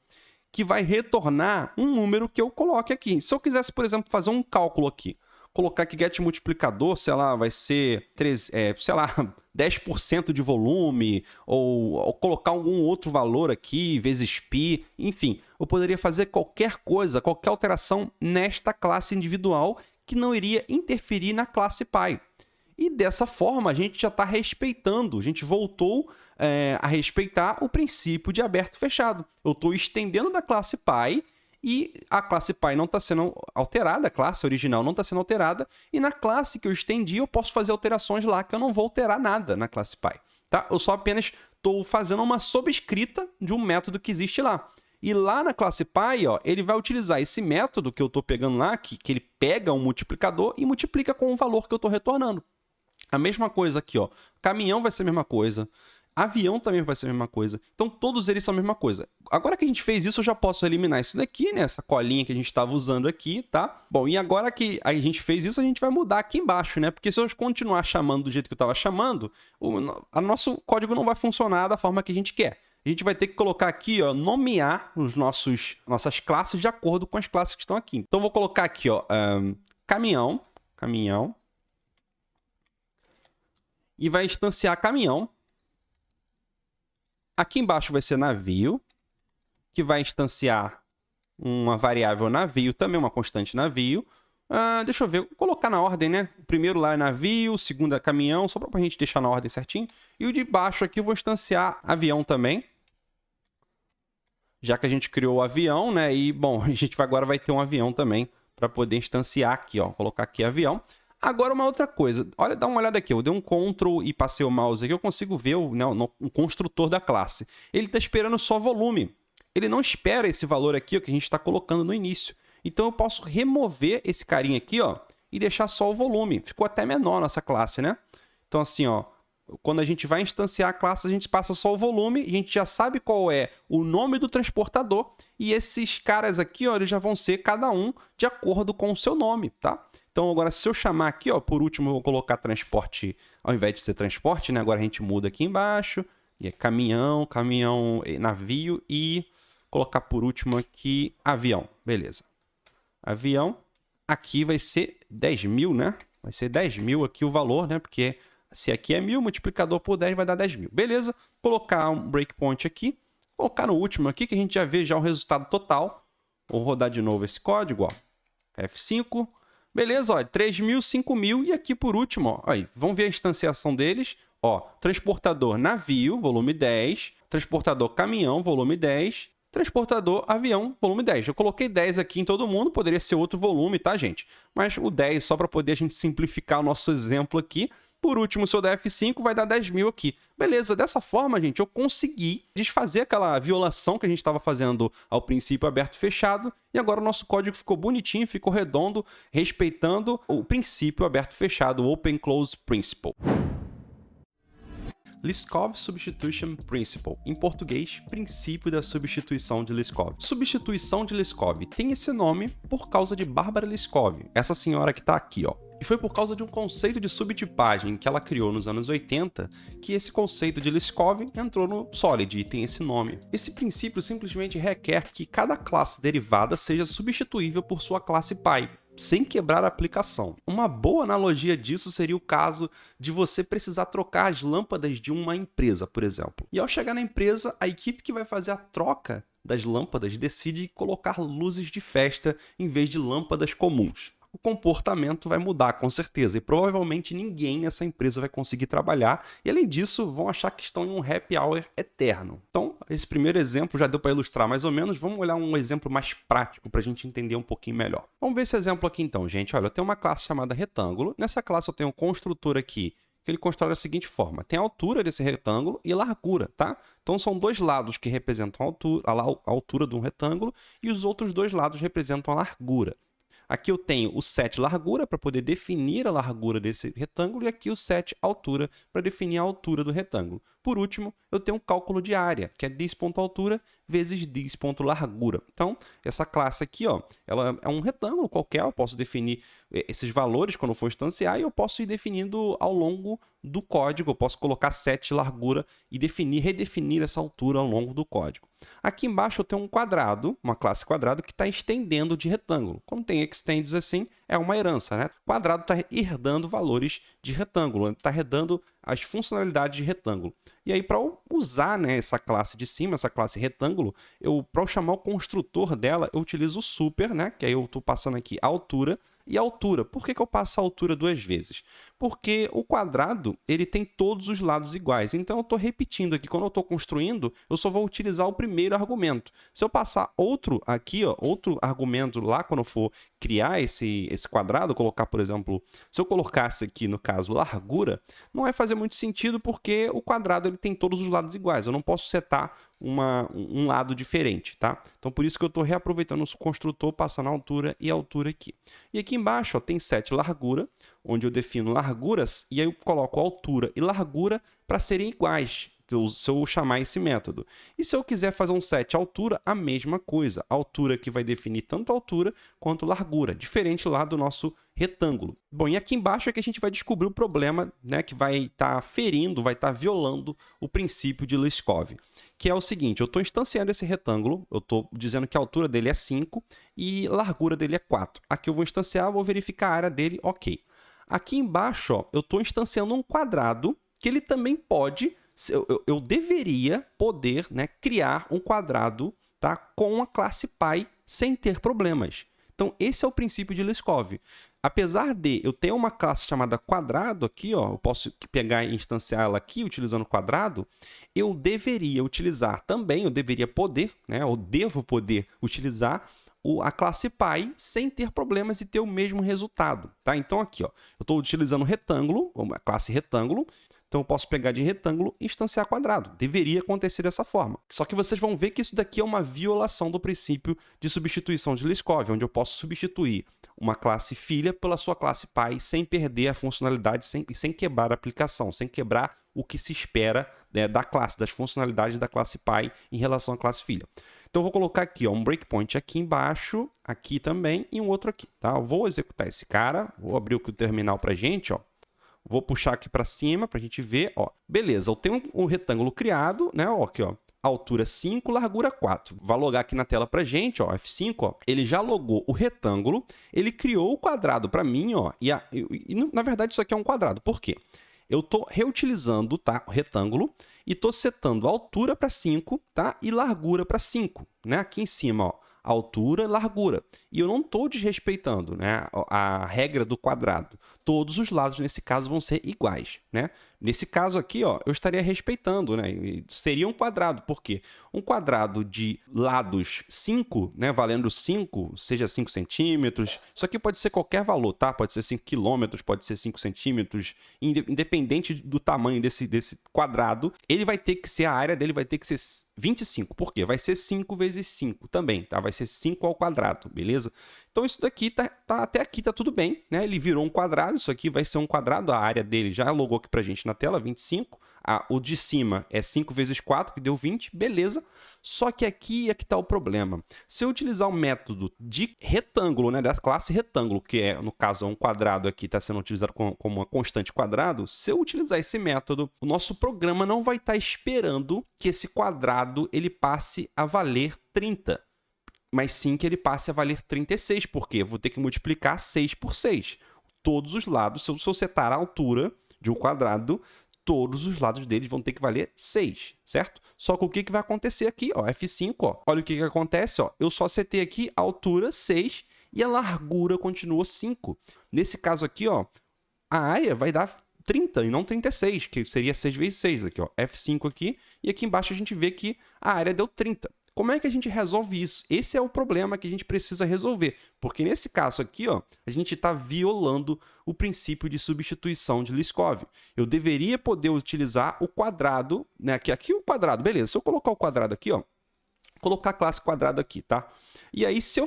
que vai retornar um número que eu coloque aqui. Se eu quisesse, por exemplo, fazer um cálculo aqui, colocar que get multiplicador, sei lá, vai ser 10% de volume, ou colocar algum outro valor aqui, vezes π, enfim, eu poderia fazer qualquer coisa, qualquer alteração nesta classe individual que não iria interferir na classe pai. E dessa forma, a gente já está respeitando, a gente voltou a respeitar o princípio de aberto e fechado. Eu estou estendendo da classe pai e a classe pai não está sendo alterada, a classe original não está sendo alterada, e na classe que eu estendi eu posso fazer alterações lá que eu não vou alterar nada na classe pai. Tá? Eu só apenas estou fazendo uma sobrescrita de um método que existe lá. E lá na classe pai, ó, ele vai utilizar esse método que eu estou pegando lá, que ele pega um multiplicador e multiplica com o valor que eu estou retornando. A mesma coisa aqui, ó. Caminhão vai ser a mesma coisa. Avião também vai ser a mesma coisa. Então, todos eles são a mesma coisa. Agora que a gente fez isso, eu já posso eliminar isso daqui, né? Essa colinha que a gente estava usando aqui, tá? Bom, e agora que a gente fez isso, a gente vai mudar aqui embaixo, né? Porque se eu continuar chamando do jeito que eu estava chamando, o nosso código não vai funcionar da forma que a gente quer. A gente vai ter que colocar aqui, ó, nomear nossas classes de acordo com as classes que estão aqui. Então, eu vou colocar aqui, ó, caminhão. E vai instanciar caminhão. Aqui embaixo vai ser navio, que vai instanciar uma variável navio, também uma constante navio. Deixa eu ver, vou colocar na ordem, né? O primeiro lá é navio, o segundo é caminhão, só para a gente deixar na ordem certinho. E o de baixo aqui eu vou instanciar avião também. Já que a gente criou o avião, né? E, bom, a gente agora vai ter um avião também para poder instanciar aqui, ó. Vou colocar aqui avião. Agora, uma outra coisa. Olha, dá uma olhada aqui. Eu dei um Ctrl e passei o mouse aqui. Eu consigo ver o construtor da classe. Ele está esperando só volume. Ele não espera esse valor aqui, ó, que a gente está colocando no início. Então, eu posso remover esse carinha aqui, ó, e deixar só o volume. Ficou até menor nossa classe, né? Então, assim, ó, quando a gente vai instanciar a classe, a gente passa só o volume, a gente já sabe qual é o nome do transportador, e esses caras aqui, ó, eles já vão ser cada um de acordo com o seu nome, tá? Então, agora, se eu chamar aqui, ó, por último, eu vou colocar transporte, ao invés de ser transporte, né? Agora a gente muda aqui embaixo, e é caminhão, navio, e colocar por último aqui avião, beleza. Avião, aqui vai ser 10.000, né? Vai ser 10.000 aqui o valor, né? Porque se aqui é 1.000, multiplicador por 10 vai dar 10.000. Beleza, colocar um breakpoint aqui, colocar no último aqui, que a gente já vê já o resultado total. Vou rodar de novo esse código, ó. F5. Beleza, ó, 3.000, 5.000 e aqui por último, ó, aí, vamos ver a instanciação deles. Ó, transportador navio, volume 10, transportador caminhão, volume 10, transportador avião, volume 10. Eu coloquei 10 aqui em todo mundo, poderia ser outro volume, tá, gente? Mas o 10 só para poder a gente simplificar o nosso exemplo aqui. Por último, se eu der F5, vai dar 10.000 aqui. Beleza, dessa forma, gente, eu consegui desfazer aquela violação que a gente estava fazendo ao princípio aberto e fechado, e agora o nosso código ficou bonitinho, ficou redondo, respeitando o princípio aberto e fechado, o Open Close Principle. Liskov Substitution Principle, em português, princípio da substituição de Liskov. Substituição de Liskov tem esse nome por causa de Barbara Liskov, essa senhora que está aqui, ó. E foi por causa de um conceito de subtipagem que ela criou nos anos 80 que esse conceito de Liskov entrou no Solid e tem esse nome. Esse princípio simplesmente requer que cada classe derivada seja substituível por sua classe pai, sem quebrar a aplicação. Uma boa analogia disso seria o caso de você precisar trocar as lâmpadas de uma empresa, por exemplo. E ao chegar na empresa, a equipe que vai fazer a troca das lâmpadas decide colocar luzes de festa em vez de lâmpadas comuns. O comportamento vai mudar, com certeza, e provavelmente ninguém nessa empresa vai conseguir trabalhar, e além disso, vão achar que estão em um happy hour eterno. Então, esse primeiro exemplo já deu para ilustrar mais ou menos, vamos olhar um exemplo mais prático para a gente entender um pouquinho melhor. Vamos ver esse exemplo aqui então, gente. Olha, eu tenho uma classe chamada retângulo, nessa classe eu tenho um construtor aqui, que ele constrói da seguinte forma, tem a altura desse retângulo e largura, tá? Então são dois lados que representam a altura de um retângulo, e os outros dois lados representam a largura. Aqui eu tenho o set largura para poder definir a largura desse retângulo e aqui o set altura para definir a altura do retângulo. Por último, eu tenho um cálculo de área, que é dis.altura vezes dis.largura. Então, essa classe aqui, ó, ela é um retângulo qualquer, eu posso definir esses valores quando for instanciar e eu posso ir definindo ao longo do código, eu posso colocar set largura e redefinir essa altura ao longo do código. Aqui embaixo eu tenho um quadrado, uma classe quadrado que está estendendo de retângulo. Quando tem extends assim, é uma herança, né? O quadrado está herdando valores de retângulo, está herdando as funcionalidades de retângulo. E aí, para usar, né, essa classe de cima, essa classe retângulo, para eu chamar o construtor dela, eu utilizo o super, né? Que aí eu estou passando aqui a altura e a altura. Por que eu passo a altura 2 vezes? Porque o quadrado ele tem todos os lados iguais. Então, eu estou repetindo aqui. Quando eu estou construindo, eu só vou utilizar o primeiro argumento. Se eu passar outro aqui, ó, outro argumento lá, quando eu for criar esse quadrado, colocar, por exemplo, se eu colocasse aqui, no caso, largura, não vai fazer muito sentido porque o quadrado ele tem todos os lados iguais. Eu não posso setar um lado diferente, tá? Então, por isso que eu estou reaproveitando o construtor, passando a altura e a altura aqui. E aqui embaixo ó, tem set largura, onde eu defino larguras, e aí eu coloco altura e largura para serem iguais, se eu chamar esse método. E se eu quiser fazer um set altura, a mesma coisa. A altura que vai definir tanto a altura quanto a largura, diferente lá do nosso retângulo. Bom, e aqui embaixo é que a gente vai descobrir o problema, né, que vai estar ferindo, vai estar violando o princípio de Liskov, que é o seguinte, eu estou instanciando esse retângulo, eu estou dizendo que a altura dele é 5 e a largura dele é 4. Aqui eu vou instanciar, vou verificar a área dele, ok. Aqui embaixo, ó, eu estou instanciando um quadrado que ele também pode... Eu deveria poder, né, criar um quadrado, tá, com a classe π sem ter problemas. Então, esse é o princípio de Liskov. Apesar de eu ter uma classe chamada quadrado aqui, ó, eu posso pegar e instanciar ela aqui utilizando quadrado, eu deveria utilizar também, eu deveria poder, né, eu devo poder utilizar a classe π sem ter problemas e ter o mesmo resultado. Tá? Então, aqui, ó, eu estou utilizando retângulo, a classe retângulo, então eu posso pegar de retângulo e instanciar quadrado. Deveria acontecer dessa forma. Só que vocês vão ver que isso daqui é uma violação do princípio de substituição de Liskov, onde eu posso substituir uma classe filha pela sua classe π sem perder a funcionalidade, sem quebrar a aplicação, sem quebrar o que se espera, né, da classe, das funcionalidades da classe π em relação à classe filha. Então, eu vou colocar aqui ó, um breakpoint aqui embaixo, aqui também, e um outro aqui. Tá? Eu vou executar esse cara, vou abrir aqui o terminal para a gente, ó. Vou puxar aqui para cima para a gente ver. Ó. Beleza, eu tenho um retângulo criado, né? Ó, aqui, ó, altura 5, largura 4. Vou logar aqui na tela para a gente, ó, F5. Ó, ele já logou o retângulo, ele criou o quadrado para mim. Ó, e na verdade, isso aqui é um quadrado. Por quê? Eu estou reutilizando, tá, o retângulo e estou setando a altura para 5, tá, e largura para 5. Né? Aqui em cima, ó, altura e largura. E eu não estou desrespeitando, né, a regra do quadrado. Todos os lados, nesse caso, vão ser iguais. Né? Nesse caso aqui, ó, eu estaria respeitando, né? Seria um quadrado. Por quê? Um quadrado de lados 5, né, valendo 5, seja 5 centímetros. Isso aqui pode ser qualquer valor, tá? Pode ser 5 quilômetros, pode ser 5 centímetros. Independente do tamanho desse quadrado, ele vai ter que ser, a área dele vai ter que ser 25. Por quê? Vai ser 5 vezes 5 também, tá? Vai ser 5 ao quadrado, beleza? Então, isso daqui até aqui tá tudo bem, né? Ele virou um quadrado, isso aqui vai ser um quadrado, a área dele já logou aqui pra gente na tela, 25. O de cima é 5 vezes 4, que deu 20, beleza. Só que aqui é que está o problema. Se eu utilizar o método de retângulo, né, da classe retângulo, que é, no caso, um quadrado aqui, está sendo utilizado como uma constante quadrado, se eu utilizar esse método, o nosso programa não vai estar esperando que esse quadrado ele passe a valer 30. Mas sim que ele passe a valer 36, porque eu vou ter que multiplicar 6 por 6. Todos os lados, se eu setar a altura de um quadrado, todos os lados deles vão ter que valer 6, certo? Só que o que vai acontecer aqui, ó, F5, ó, olha o que acontece, ó, eu só setei aqui a altura 6 e a largura continuou 5. Nesse caso aqui, ó, a área vai dar 30 e não 36, que seria 6 vezes 6 aqui, ó, F5 aqui, e aqui embaixo a gente vê que a área deu 30. Como é que a gente resolve isso? Esse é o problema que a gente precisa resolver, porque nesse caso aqui, ó, a gente está violando o princípio de substituição de Liskov. Eu deveria poder utilizar o quadrado, né? Aqui o quadrado, beleza. Se eu colocar o quadrado aqui, ó, colocar a classe quadrado aqui, tá? E aí, se eu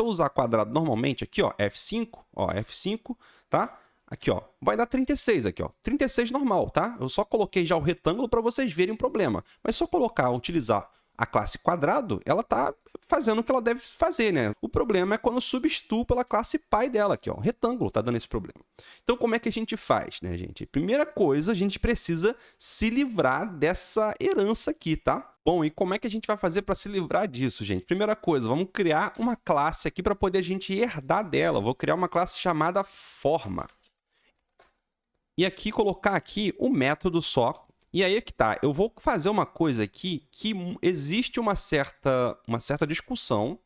usar quadrado normalmente aqui, ó, F5, tá? Aqui, ó, vai dar 36 aqui, ó. 36 normal, tá? Eu só coloquei já o retângulo para vocês verem o problema. Mas se eu utilizar a classe quadrado, ela está fazendo o que ela deve fazer, né? O problema é quando eu substituo pela classe π dela aqui, ó. Retângulo está dando esse problema. Então, como é que a gente faz, né, gente? Primeira coisa, a gente precisa se livrar dessa herança aqui, tá? Bom, e como é que a gente vai fazer para se livrar disso, gente? Primeira coisa, vamos criar uma classe aqui para poder a gente herdar dela. Vou criar uma classe chamada forma. E aqui, colocar aqui o método só. E aí é que tá, eu vou fazer uma coisa aqui que existe uma certa discussão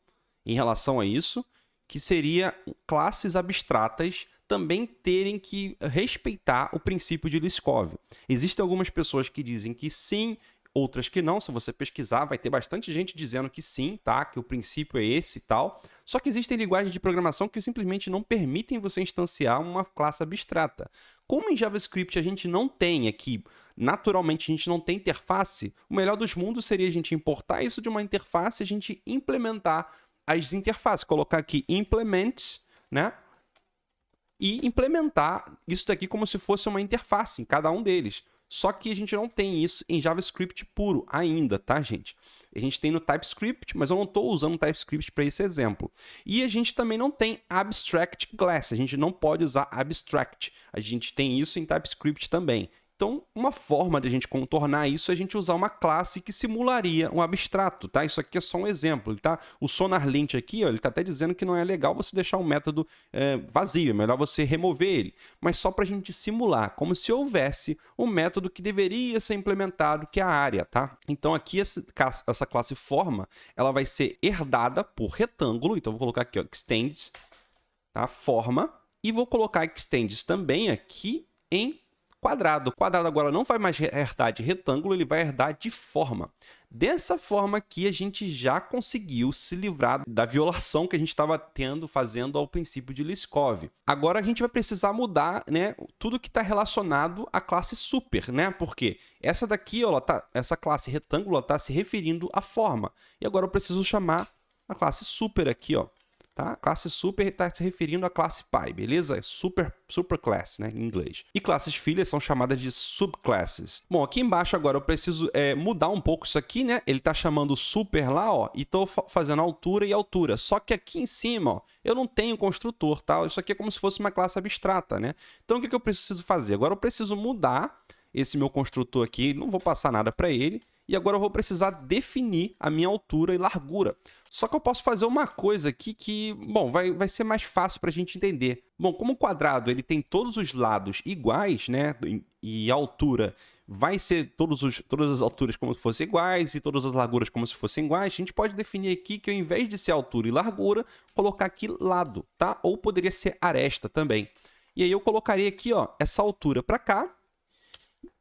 em relação a isso, que seria classes abstratas também terem que respeitar o princípio de Liskov. Existem algumas pessoas que dizem que sim, outras que não. Se você pesquisar, vai ter bastante gente dizendo que sim, tá? Que o princípio é esse e tal. Só que existem linguagens de programação que simplesmente não permitem você instanciar uma classe abstrata. Como em JavaScript a gente não tem aqui, naturalmente a gente não tem interface, o melhor dos mundos seria a gente importar isso de uma interface e a gente implementar as interfaces. Colocar aqui implements, né? E implementar isso daqui como se fosse uma interface em cada um deles. Só que a gente não tem isso em JavaScript puro ainda, tá, gente? A gente tem no TypeScript, mas eu não estou usando o TypeScript para esse exemplo. E a gente também não tem Abstract Class, a gente não pode usar Abstract. A gente tem isso em TypeScript também. Então, uma forma de a gente contornar isso é a gente usar uma classe que simularia um abstrato, tá? Isso aqui é só um exemplo, tá? O SonarLint aqui, ó, ele está até dizendo que não é legal você deixar um método vazio, é melhor você remover ele. Mas só para a gente simular, como se houvesse um método que deveria ser implementado, que é a área, tá? Então, aqui essa classe forma, ela vai ser herdada por retângulo, então vou colocar aqui, ó, extends, tá? Forma, e vou colocar extends também aqui em quadrado. O quadrado agora não vai mais herdar de retângulo, ele vai herdar de forma. Dessa forma aqui, a gente já conseguiu se livrar da violação que a gente estava fazendo ao princípio de Liskov. Agora a gente vai precisar mudar, né, tudo que está relacionado à classe super, né? Porque essa daqui, ó, essa classe retângulo está se referindo à forma. E agora eu preciso chamar a classe super aqui, ó. Tá? A classe super está se referindo à classe pai, beleza? É superclass, né, em inglês. E classes filhas são chamadas de subclasses. Bom, aqui embaixo agora eu preciso mudar um pouco isso aqui, né? Ele está chamando super lá, ó, e estou fazendo altura e altura. Só que aqui em cima, ó, eu não tenho construtor, tá? Isso aqui é como se fosse uma classe abstrata, né? Então o que eu preciso fazer? Agora eu preciso mudar esse meu construtor aqui, não vou passar nada para ele. E agora eu vou precisar definir a minha altura e largura. Só que eu posso fazer uma coisa aqui que, bom, vai ser mais fácil para a gente entender. Bom, como o quadrado ele tem todos os lados iguais, né? E a altura vai ser todas as alturas como se fossem iguais e todas as larguras como se fossem iguais, a gente pode definir aqui que ao invés de ser altura e largura, colocar aqui lado, tá? Ou poderia ser aresta também. E aí eu colocaria aqui, ó, essa altura para cá.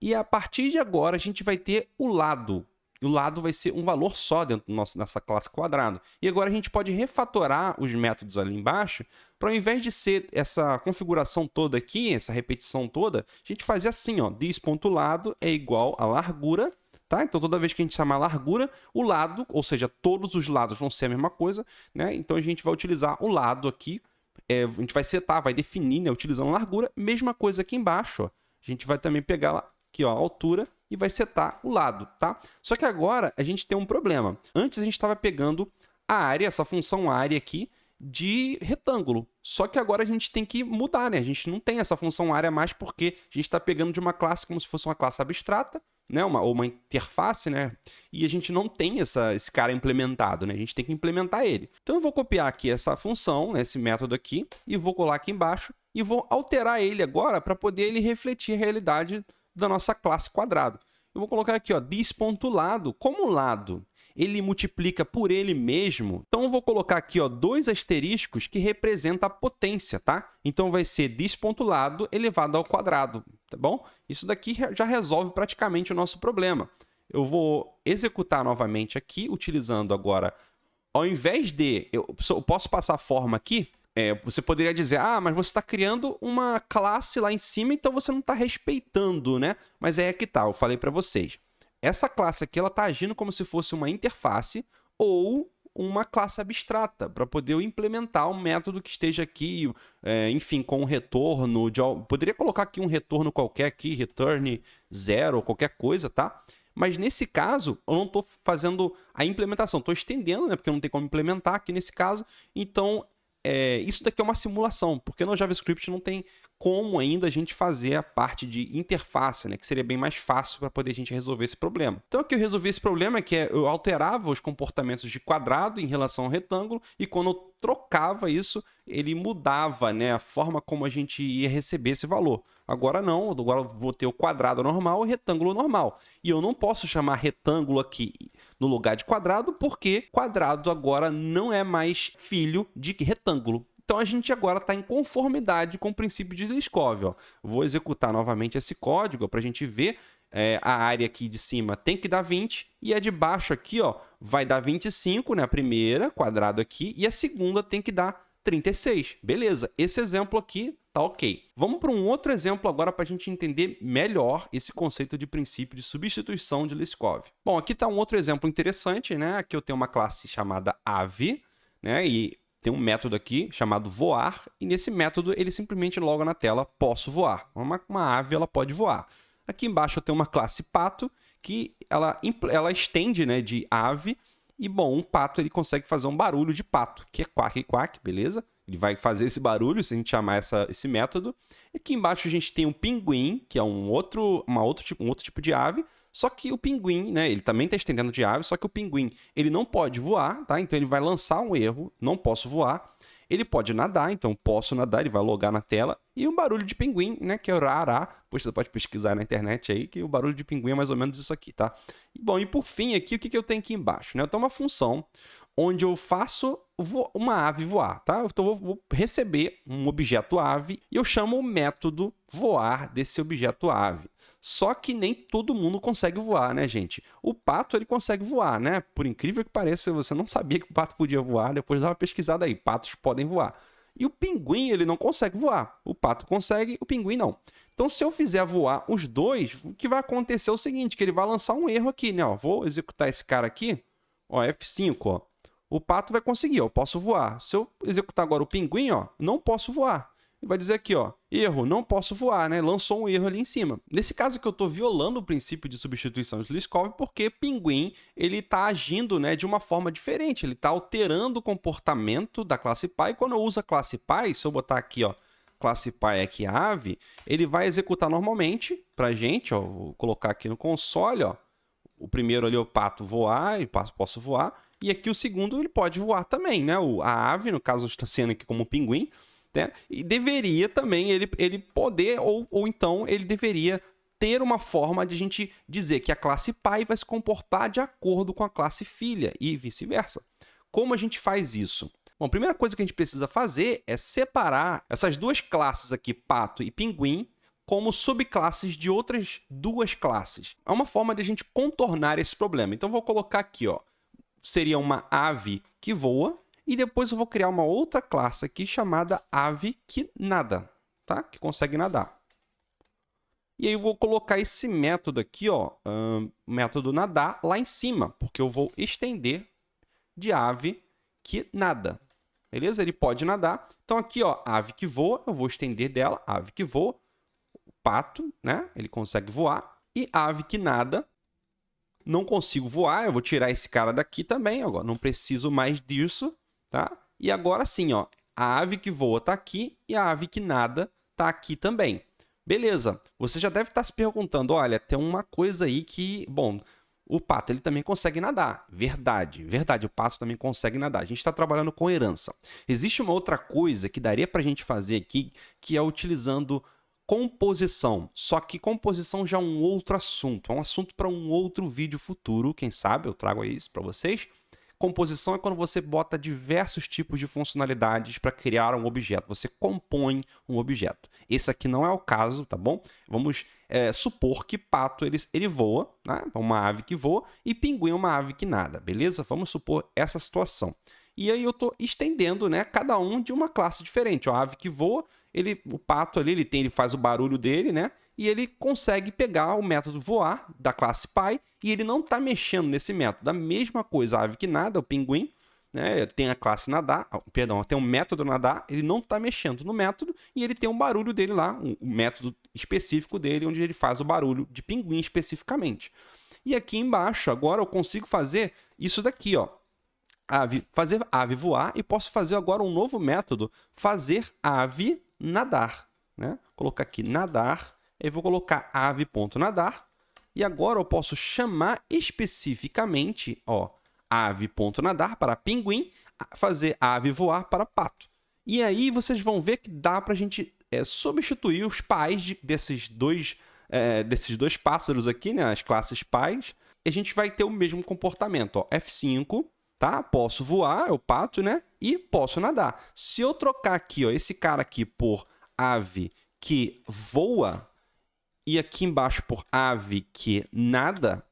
E a partir de agora, a gente vai ter o lado. O lado vai ser um valor só dentro dessa classe quadrado. E agora a gente pode refatorar os métodos ali embaixo, para ao invés de ser essa configuração toda aqui, essa repetição toda, a gente fazer assim, ó, this.lado é igual a largura, tá? Então toda vez que a gente chamar largura, o lado, ou seja, todos os lados vão ser a mesma coisa, né? Então a gente vai utilizar o lado aqui, a gente vai setar, vai definir, né, utilizando largura, mesma coisa aqui embaixo, ó. A gente vai também pegar aqui, ó, a altura e vai setar o lado, tá? Só que agora a gente tem um problema. Antes a gente estava pegando a área, essa função área aqui, de retângulo. Só que agora a gente tem que mudar, né? A gente não tem essa função área mais porque a gente está pegando de uma classe como se fosse uma classe abstrata, né? Ou uma interface, né? E a gente não tem esse cara implementado, né? A gente tem que implementar ele. Então eu vou copiar aqui essa função, né? Esse método aqui, e vou colar aqui embaixo e vou alterar ele agora para poder ele refletir a realidade da nossa classe quadrado. Eu vou colocar aqui, ó, this.lado. Como o lado ele multiplica por ele mesmo, então eu vou colocar aqui, ó, 2 asteriscos que representam a potência, tá? Então vai ser this.lado elevado ao quadrado, tá bom? Isso daqui já resolve praticamente o nosso problema. Eu vou executar novamente aqui, utilizando agora, ao invés de... Eu posso passar a forma aqui. Você poderia dizer, mas você está criando uma classe lá em cima, então você não está respeitando, né? Mas é que tá, eu falei para vocês. Essa classe aqui, ela está agindo como se fosse uma interface ou uma classe abstrata, para poder eu implementar um método que esteja aqui, enfim, com um retorno. Poderia colocar aqui um retorno qualquer aqui, return 0 ou qualquer coisa, tá? Mas nesse caso, eu não estou fazendo a implementação, estou estendendo, né? Porque não tem como implementar aqui nesse caso, então... isso daqui é uma simulação, porque no JavaScript não tem como ainda a gente fazer a parte de interface, né, que seria bem mais fácil para poder a gente resolver esse problema. Então aqui eu resolvi esse problema que eu alterava os comportamentos de quadrado em relação ao retângulo e quando eu trocava isso, ele mudava, né, a forma como a gente ia receber esse valor. Agora não, agora eu vou ter o quadrado normal e o retângulo normal. E eu não posso chamar retângulo aqui no lugar de quadrado, porque quadrado agora não é mais filho de retângulo. Então, a gente agora está em conformidade com o princípio de Liskov. Ó. Vou executar novamente esse código para a gente ver. A área aqui de cima tem que dar 20 e a de baixo aqui ó, vai dar 25, né? A primeira, quadrado aqui, e a segunda tem que dar 36. Beleza, esse exemplo aqui tá ok. Vamos para um outro exemplo agora para a gente entender melhor esse conceito de princípio de substituição de Liskov. Bom, aqui está um outro exemplo interessante, né? Aqui eu tenho uma classe chamada ave, né? E tem um método aqui chamado voar, e nesse método ele simplesmente loga na tela posso voar. Uma ave ela pode voar. Aqui embaixo eu tenho uma classe pato, que ela estende, né, de ave, e bom, um pato ele consegue fazer um barulho de pato, que é quack, quack, beleza? Ele vai fazer esse barulho se a gente chamar esse método. E aqui embaixo a gente tem um pinguim, que é um outro tipo de ave, só que o pinguim, né, ele também está estendendo de ave, só que o pinguim ele não pode voar, tá? Então ele vai lançar um erro, não posso voar. Ele pode nadar, então posso nadar, ele vai logar na tela. E um barulho de pinguim, né, que é o rará. Pois você pode pesquisar na internet aí, que o barulho de pinguim é mais ou menos isso aqui, tá? Bom, e por fim aqui, o que eu tenho aqui embaixo? Né? Eu tenho uma função onde eu faço uma ave voar, tá? Então eu vou receber um objeto ave e eu chamo o método voar desse objeto ave. Só que nem todo mundo consegue voar, né, gente? O pato, ele consegue voar, né? Por incrível que pareça, você não sabia que o pato podia voar, depois dá uma pesquisada aí, patos podem voar. E o pinguim, ele não consegue voar. O pato consegue, o pinguim não. Então, se eu fizer voar os dois, o que vai acontecer é o seguinte, que ele vai lançar um erro aqui, né? Ó, vou executar esse cara aqui, ó, F5, ó. O pato vai conseguir, ó, eu posso voar. Se eu executar agora o pinguim, ó, não posso voar. E vai dizer aqui, ó, erro, não posso voar, né? Lançou um erro ali em cima. Nesse caso aqui eu estou violando o princípio de substituição de Liskov porque pinguim ele está agindo, né, de uma forma diferente. Ele está alterando o comportamento da classe Py. E quando eu uso a classe Py, se eu botar aqui, ó, classe Py aqui ave, ele vai executar normalmente para a gente, ó, vou colocar aqui no console, ó, o primeiro ali é o pato voar, e posso voar, e aqui o segundo ele pode voar também, né? A ave, no caso está sendo aqui como pinguim, né? E deveria também ele poder, ou então ele deveria ter uma forma de a gente dizer que a classe pai vai se comportar de acordo com a classe filha e vice-versa. Como a gente faz isso? Bom, a primeira coisa que a gente precisa fazer é separar essas duas classes aqui, pato e pinguim, como subclasses de outras duas classes. É uma forma de a gente contornar esse problema. Então, vou colocar aqui, ó, seria uma ave que voa, e depois eu vou criar uma outra classe aqui chamada ave que nada, tá? Que consegue nadar. E aí eu vou colocar esse método aqui, ó, método nadar, lá em cima, porque eu vou estender de ave que nada. Beleza? Ele pode nadar. Então aqui, ó, ave que voa, eu vou estender dela, ave que voa. O pato, né? Ele consegue voar. E ave que nada, não consigo voar, eu vou tirar esse cara daqui também, agora não preciso mais disso, tá? E agora sim, ó, a ave que voa está aqui e a ave que nada está aqui também. Beleza, você já deve estar se perguntando, olha, tem uma coisa aí que, bom, o pato ele também consegue nadar. Verdade, verdade, o pato também consegue nadar. A gente está trabalhando com herança. Existe uma outra coisa que daria para a gente fazer aqui, que é utilizando composição, só que composição já é um outro assunto, é um assunto para um outro vídeo futuro, quem sabe eu trago isso para vocês. Composição é quando você bota diversos tipos de funcionalidades para criar um objeto, você compõe um objeto. Esse aqui não é o caso, tá bom? Vamos supor que pato ele voa, né? Uma ave que voa, e pinguim é uma ave que nada, beleza? Vamos supor essa situação. E aí eu estou estendendo, né, cada um de uma classe diferente. A ave que voa, o pato ali, ele faz o barulho dele, né? E ele consegue pegar o método voar da classe Py e ele não está mexendo nesse método. Da mesma coisa, a ave que nada, o pinguim, né? Tem a classe nadar, perdão, tem o método nadar, ele não está mexendo no método e ele tem um barulho dele lá, um método específico dele, onde ele faz o barulho de pinguim especificamente. E aqui embaixo, agora eu consigo fazer isso daqui, ó. Fazer ave voar e posso fazer agora um novo método, fazer ave nadar. né? Colocar aqui nadar, aí vou colocar ave.nadar, e agora eu posso chamar especificamente, ó, ave.nadar para pinguim, fazer ave voar para pato. E aí vocês vão ver que dá para a gente substituir os pais desses dois pássaros aqui, né, as classes pais, e a gente vai ter o mesmo comportamento, ó, F5, tá? Posso voar, é o pato, né? E posso nadar. Se eu trocar aqui, ó, esse cara aqui por ave que voa e aqui embaixo por ave que nada,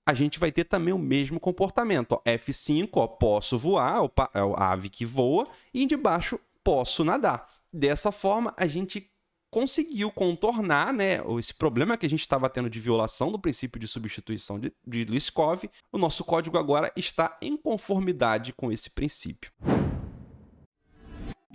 a gente vai ter também o mesmo comportamento. Ó, F5, ó, posso voar, é a ave que voa, e de baixo posso nadar. Dessa forma, a gente conseguiu contornar, né, esse problema que a gente estava tendo de violação do princípio de substituição de Liskov. O nosso código agora está em conformidade com esse princípio.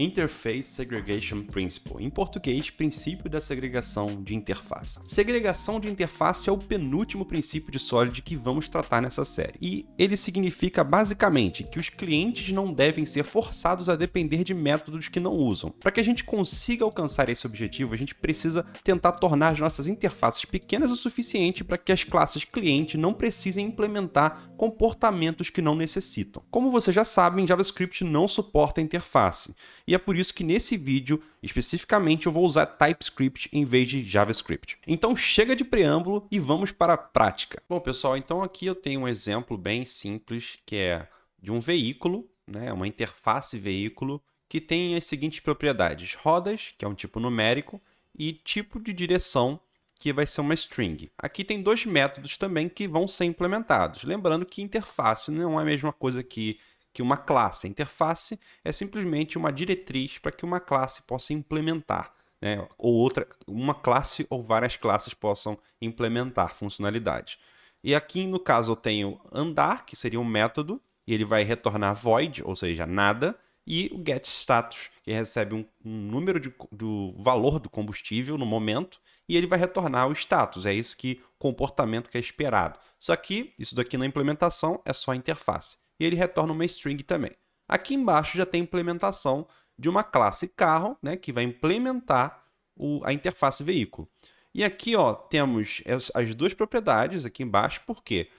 Interface Segregation Principle. Em português, princípio da segregação de interface. Segregação de interface é o penúltimo princípio de Solid que vamos tratar nessa série. E ele significa basicamente que os clientes não devem ser forçados a depender de métodos que não usam. Para que a gente consiga alcançar esse objetivo, a gente precisa tentar tornar as nossas interfaces pequenas o suficiente para que as classes cliente não precisem implementar comportamentos que não necessitam. Como vocês já sabem, JavaScript não suporta interface. E é por isso que nesse vídeo, especificamente, eu vou usar TypeScript em vez de JavaScript. Então chega de preâmbulo e vamos para a prática. Bom, pessoal, então aqui eu tenho um exemplo bem simples, que é de um veículo, né, uma interface veículo, que tem as seguintes propriedades: rodas, que é um tipo numérico, e tipo de direção, que vai ser uma string. Aqui tem dois métodos também que vão ser implementados. Lembrando que interface não é a mesma coisa que uma classe. A interface é simplesmente uma diretriz para que uma classe possa implementar, né? Ou uma classe ou várias classes possam implementar funcionalidades. E aqui, no caso, eu tenho andar, que seria um método, e ele vai retornar void, ou seja, nada, e o getStatus, que recebe um número do valor do combustível no momento, e ele vai retornar o status. É isso que comportamento que é esperado. Só que isso daqui na implementação é só interface. E ele retorna uma string também. Aqui embaixo já tem implementação de uma classe carro, né, que vai implementar a interface veículo. E aqui, ó, temos as duas propriedades aqui embaixo. Por quê?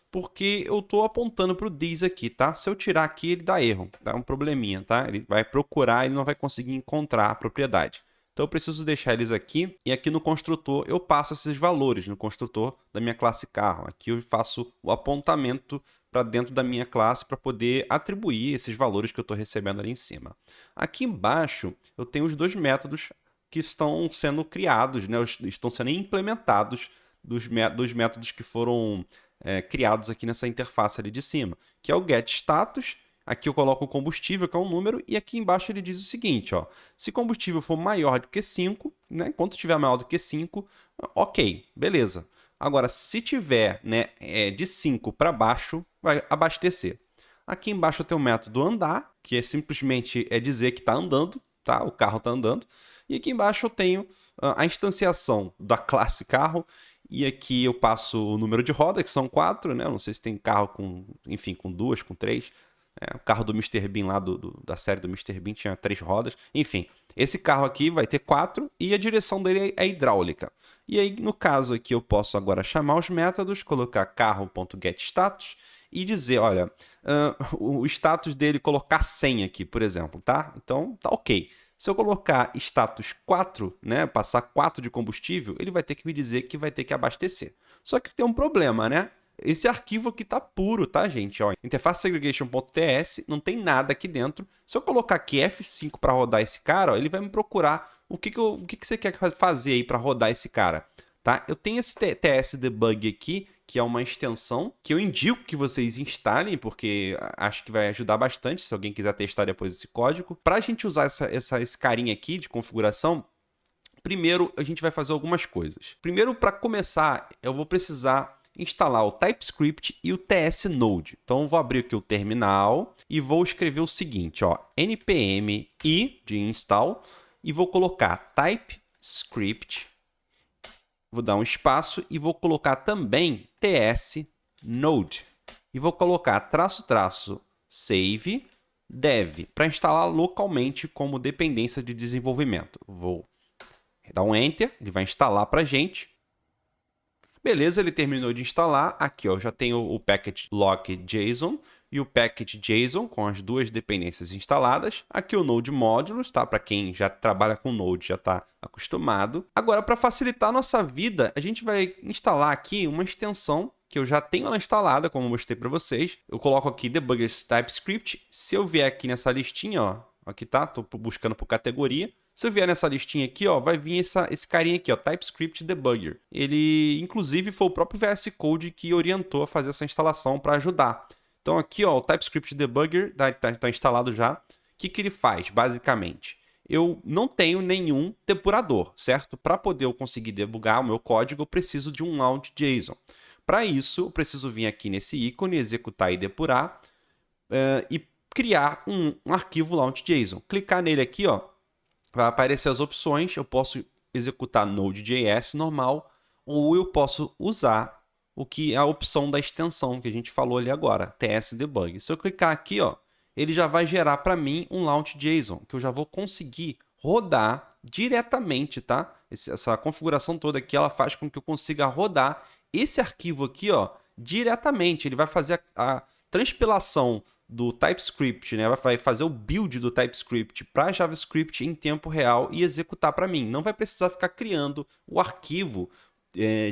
Porque eu estou apontando para o this aqui, tá? Se eu tirar aqui, ele dá erro, dá um probleminha, tá? Ele vai procurar e não vai conseguir encontrar a propriedade. Então eu preciso deixar eles aqui, e aqui no construtor eu passo esses valores no construtor da minha classe carro. Aqui eu faço o apontamento para dentro da minha classe para poder atribuir esses valores que eu estou recebendo ali em cima. Aqui embaixo eu tenho os dois métodos que estão sendo criados, né? Estão sendo implementados dos métodos que foram criados aqui nessa interface ali de cima, que é o getStatus. Aqui eu coloco o combustível, que é um número, e aqui embaixo ele diz o seguinte, ó: se combustível for maior do que 5, né, enquanto estiver maior do que 5, ok, beleza. Agora, se tiver, né, de 5 para baixo, vai abastecer. Aqui embaixo eu tenho o método andar, que é simplesmente dizer que está andando, tá? O carro está andando. E aqui embaixo eu tenho a instanciação da classe carro, e aqui eu passo o número de roda, que são 4, né? Eu não sei se tem carro com 2, com 3. O carro do Mr. Bean lá, da série do Mr. Bean, tinha 3 rodas. Enfim, esse carro aqui vai ter 4 e a direção dele é hidráulica. E aí, no caso aqui, eu posso agora chamar os métodos, colocar carro.getStatus e dizer, olha, o status dele, colocar 100 aqui, por exemplo, tá? Então, tá ok. Se eu colocar status 4, né, passar 4 de combustível, ele vai ter que me dizer que vai ter que abastecer. Só que tem um problema, né? Esse arquivo aqui tá puro, tá, gente? Ó, interface segregation.ts, não tem nada aqui dentro. Se eu colocar aqui F5 para rodar esse cara, ó, ele vai me procurar o que você quer fazer aí para rodar esse cara, tá? Eu tenho esse TS Debug aqui, que é uma extensão que eu indico que vocês instalem, porque acho que vai ajudar bastante se alguém quiser testar depois esse código. Para a gente usar esse carinha aqui de configuração, primeiro a gente vai fazer algumas coisas. Primeiro, para começar, eu vou precisar instalar o TypeScript e o TS Node. Então, eu vou abrir aqui o terminal e vou escrever o seguinte, ó, npm i de install, e vou colocar TypeScript, vou dar um espaço e vou colocar também TS Node. E vou colocar -- save dev para instalar localmente como dependência de desenvolvimento. Vou Dá um Enter, ele vai instalar para a gente. Beleza, ele terminou de instalar. Aqui, ó, já tem o package lock.json e o package.json com as duas dependências instaladas. Aqui o Node Modules, tá? Para quem já trabalha com Node, já está acostumado. Agora, para facilitar a nossa vida, a gente vai instalar aqui uma extensão que eu já tenho ela instalada, como eu mostrei para vocês. Eu coloco aqui Debuggers TypeScript. Se eu vier aqui nessa listinha, ó, aqui tá, estou buscando por categoria. Se eu vier nessa listinha aqui, ó, vai vir esse carinha aqui, ó, TypeScript Debugger. Ele, inclusive, foi o próprio VS Code que orientou a fazer essa instalação para ajudar. Então aqui, ó, o TypeScript Debugger tá instalado já. O que ele faz, basicamente? Eu não tenho nenhum depurador, certo? Para poder eu conseguir debugar o meu código, eu preciso de um launch.json. Para isso, eu preciso vir aqui nesse ícone, executar e depurar, e criar um arquivo launch.json. Clicar nele aqui, ó, vai aparecer as opções. Eu posso executar Node.js normal, ou eu posso usar o que é a opção da extensão que a gente falou ali agora, tsdebug. Se eu clicar aqui, ó, ele já vai gerar para mim um launch.json, que eu já vou conseguir rodar diretamente, tá? Essa configuração toda aqui, ela faz com que eu consiga rodar esse arquivo aqui, ó, diretamente. Ele vai fazer a transpilação do TypeScript, né? Vai fazer o build do TypeScript para JavaScript em tempo real e executar para mim. Não vai precisar ficar criando o arquivo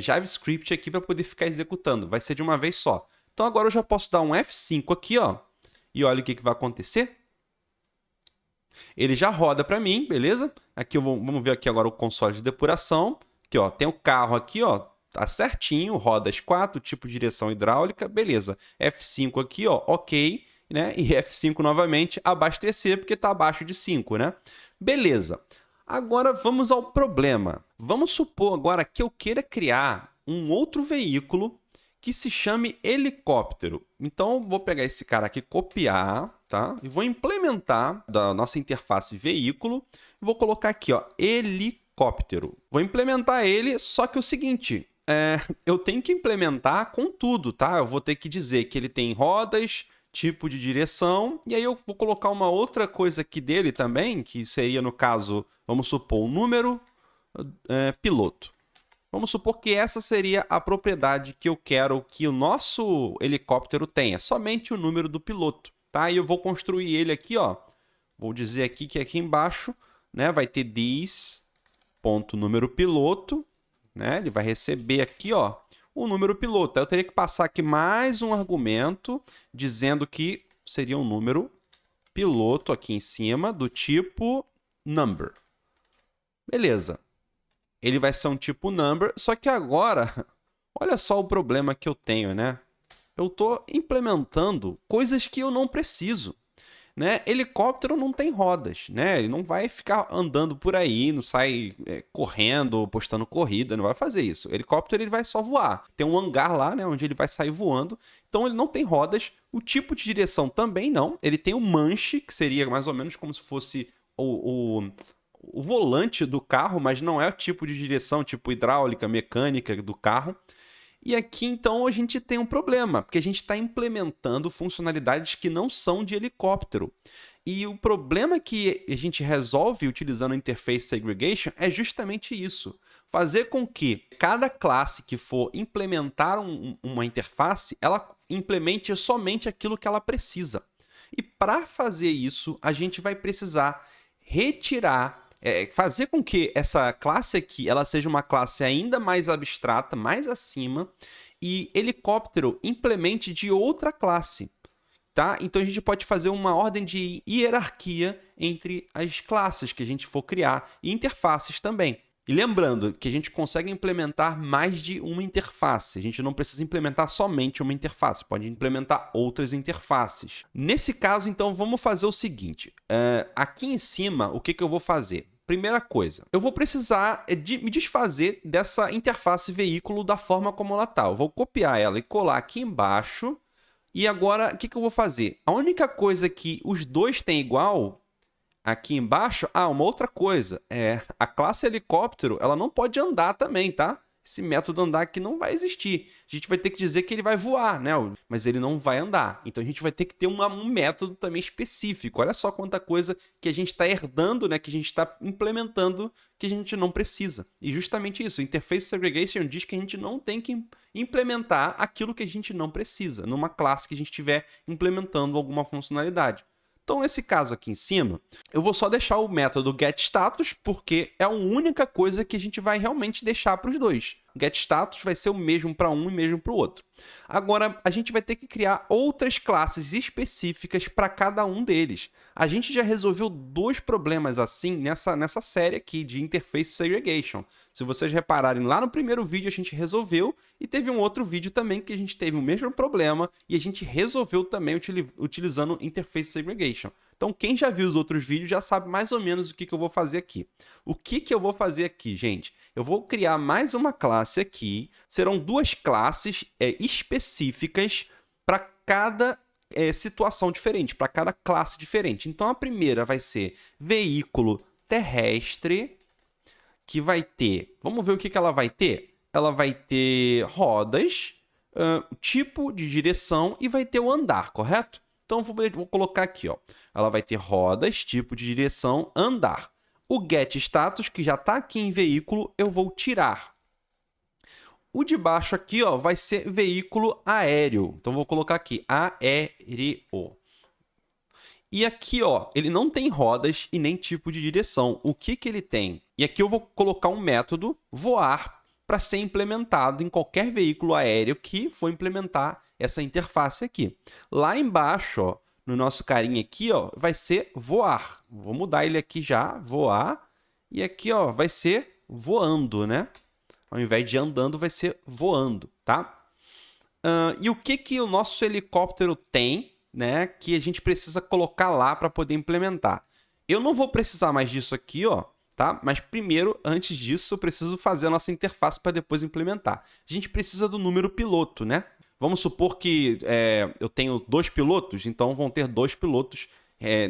JavaScript aqui para poder ficar executando. Vai ser de uma vez só. Então agora eu já posso dar um F5 aqui, ó, e olha o que vai acontecer. Ele já roda para mim, beleza? Aqui vamos ver aqui agora o console de depuração. Aqui, ó, tem o carro aqui, ó, tá certinho, rodas 4, tipo de direção hidráulica, beleza. F5 aqui, ó, ok, né? E F5 novamente, abastecer, porque tá abaixo de 5, né? Beleza. Agora vamos ao problema. Vamos supor agora que eu queira criar um outro veículo que se chame helicóptero. Então, vou pegar esse cara aqui, copiar, tá? E vou implementar da nossa interface veículo. Vou colocar aqui, ó, helicóptero. Vou implementar ele, só que é o seguinte, eu tenho que implementar com tudo, tá? Eu vou ter que dizer que ele tem rodas, tipo de direção, e aí eu vou colocar uma outra coisa aqui dele também, que seria, no caso, vamos supor, um número piloto. Vamos supor que essa seria a propriedade que eu quero que o nosso helicóptero tenha, somente o número do piloto, tá? E eu vou construir ele aqui, ó. Vou dizer aqui que aqui embaixo, né, vai ter this.número piloto, né? Ele vai receber aqui, ó, o número piloto. Aí eu teria que passar aqui mais um argumento dizendo que seria um número piloto aqui em cima do tipo number. Beleza. Ele vai ser um tipo number, só que agora, olha só o problema que eu tenho, né? Eu estou implementando coisas que eu não preciso, né? Helicóptero não tem rodas, né? Ele não vai ficar andando por aí, não sai correndo, postando corrida, não vai fazer isso. O helicóptero ele vai só voar. Tem um hangar lá, né, onde ele vai sair voando. Então ele não tem rodas. O tipo de direção também não. Ele tem um manche, que seria mais ou menos como se fosse o volante do carro, mas não é o tipo de direção, tipo hidráulica, mecânica do carro. E aqui, então, a gente tem um problema, porque a gente está implementando funcionalidades que não são de helicóptero. E o problema que a gente resolve utilizando a Interface Segregation é justamente isso. Fazer com que cada classe que for implementar uma interface, ela implemente somente aquilo que ela precisa. E para fazer isso, a gente vai precisar retirar, fazer com que essa classe aqui ela seja uma classe ainda mais abstrata, mais acima, e helicóptero implemente de outra classe, tá? Então a gente pode fazer uma ordem de hierarquia entre as classes que a gente for criar e interfaces também. E lembrando que a gente consegue implementar mais de uma interface. A gente não precisa implementar somente uma interface, pode implementar outras interfaces. Nesse caso, então, vamos fazer o seguinte. Aqui em cima, o que eu vou fazer? Primeira coisa, eu vou precisar me desfazer dessa interface veículo da forma como ela está. Eu vou copiar ela e colar aqui embaixo. E agora, o que eu vou fazer? A única coisa que os dois têm igual aqui embaixo, uma outra coisa, a classe helicóptero, ela não pode andar também, tá? esse método andar aqui não vai existir. A gente vai ter que dizer que ele vai voar, né? Mas ele não vai andar. Então a gente vai ter que ter um método também específico. Olha só quanta coisa que a gente está herdando, né? Que a gente está implementando que a gente não precisa. E justamente isso, o Interface Segregation diz que a gente não tem que implementar aquilo que a gente não precisa numa classe que a gente estiver implementando alguma funcionalidade. Então, nesse caso aqui em cima, eu vou só deixar o método getStatus, porque é a única coisa que a gente vai realmente deixar para os dois. O getStatus vai ser o mesmo para um e mesmo para o outro. Agora, a gente vai ter que criar outras classes específicas para cada um deles. A gente já resolveu 2 problemas assim nessa série aqui de Interface Segregation. Se vocês repararem, lá no primeiro vídeo a gente resolveu e teve um outro vídeo também que a gente teve o mesmo problema e a gente resolveu também utilizando Interface Segregation. Então, quem já viu os outros vídeos já sabe mais ou menos o que eu vou fazer aqui. O que eu vou fazer aqui, gente? Eu vou criar mais uma classe aqui. Serão 2 classes específicas para cada situação diferente, para cada classe diferente. Então, a primeira vai ser veículo terrestre, que vai ter... Vamos ver o que ela vai ter? Ela vai ter rodas, tipo de direção e vai ter o andar, correto? Então, vou colocar aqui, ó. Ela vai ter rodas, tipo de direção, andar. O getStatus, que já está aqui em veículo, eu vou tirar. O de baixo aqui, ó, vai ser veículo aéreo. Então, vou colocar aqui, aéreo. E aqui, ó, ele não tem rodas e nem tipo de direção. O que ele tem? E aqui eu vou colocar um método voar para ser implementado em qualquer veículo aéreo que for implementar essa interface aqui. Lá embaixo, ó, no nosso carinha aqui, ó, vai ser voar. Vou mudar ele aqui já, voar. E aqui, ó, vai ser voando, né? Ao invés de andando, vai ser voando, tá? E o que o nosso helicóptero tem, né, que a gente precisa colocar lá para poder implementar? Eu não vou precisar mais disso aqui, ó, tá? Mas primeiro, antes disso, eu preciso fazer a nossa interface para depois implementar. A gente precisa do número piloto, né? Vamos supor que eu tenho 2 pilotos, então vão ter 2 pilotos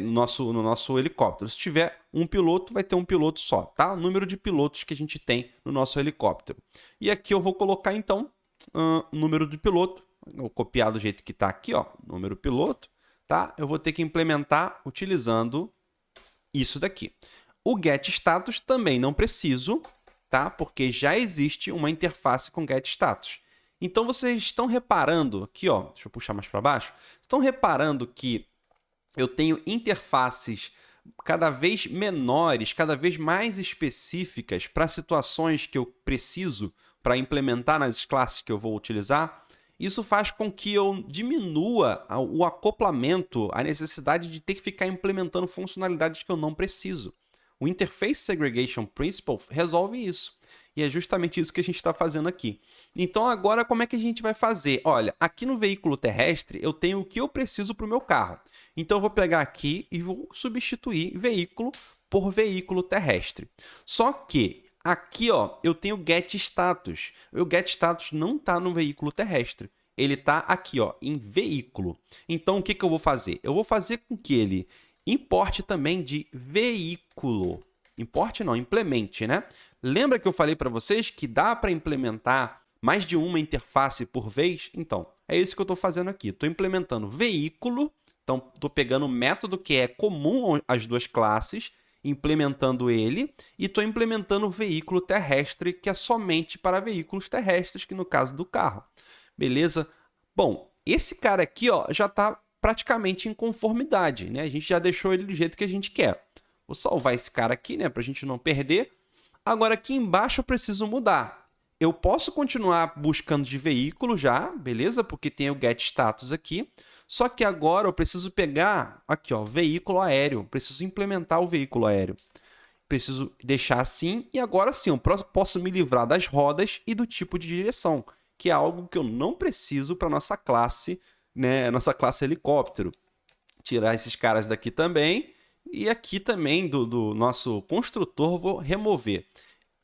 no nosso helicóptero. Se tiver um piloto, vai ter um piloto só, tá? O número de pilotos que a gente tem no nosso helicóptero. E aqui eu vou colocar, então, o número de piloto. Eu vou copiar do jeito que está aqui, ó, número piloto, tá? Eu vou ter que implementar utilizando isso daqui. O getStatus também não preciso, tá? Porque já existe uma interface com getStatus. Então, vocês estão reparando aqui, ó, deixa eu puxar mais para baixo, estão reparando que eu tenho interfaces cada vez menores, cada vez mais específicas para situações que eu preciso para implementar nas classes que eu vou utilizar? Isso faz com que eu diminua o acoplamento, a necessidade de ter que ficar implementando funcionalidades que eu não preciso. O Interface Segregation Principle resolve isso. E é justamente isso que a gente está fazendo aqui. Então, agora, como é que a gente vai fazer? Olha, aqui no veículo terrestre, eu tenho o que eu preciso para o meu carro. Então, eu vou pegar aqui e vou substituir veículo por veículo terrestre. Só que aqui, ó, eu tenho getStatus. O getStatus não está no veículo terrestre. Ele está aqui, ó, em veículo. Então, o que eu vou fazer? Eu vou fazer com que ele importe também de veículo. Importe não, implemente, né? Lembra que eu falei para vocês que dá para implementar mais de uma interface por vez? Então, é isso que eu estou fazendo aqui. Estou implementando veículo, então estou pegando o método que é comum às 2 classes, implementando ele, e estou implementando o veículo terrestre, que é somente para veículos terrestres, que no caso do carro. Beleza? Bom, esse cara aqui, ó, já está praticamente em conformidade, né? A gente já deixou ele do jeito que a gente quer. Vou salvar esse cara aqui, né, para a gente não perder. Agora, aqui embaixo eu preciso mudar. Eu posso continuar buscando de veículo já, beleza? Porque tem o getStatus aqui. Só que agora eu preciso pegar, aqui, ó, veículo aéreo. Preciso implementar o veículo aéreo. Preciso deixar assim. E agora sim, eu posso me livrar das rodas e do tipo de direção, que é algo que eu não preciso para nossa classe, né, nossa classe helicóptero. Tirar esses caras daqui também. E aqui também do nosso construtor vou remover.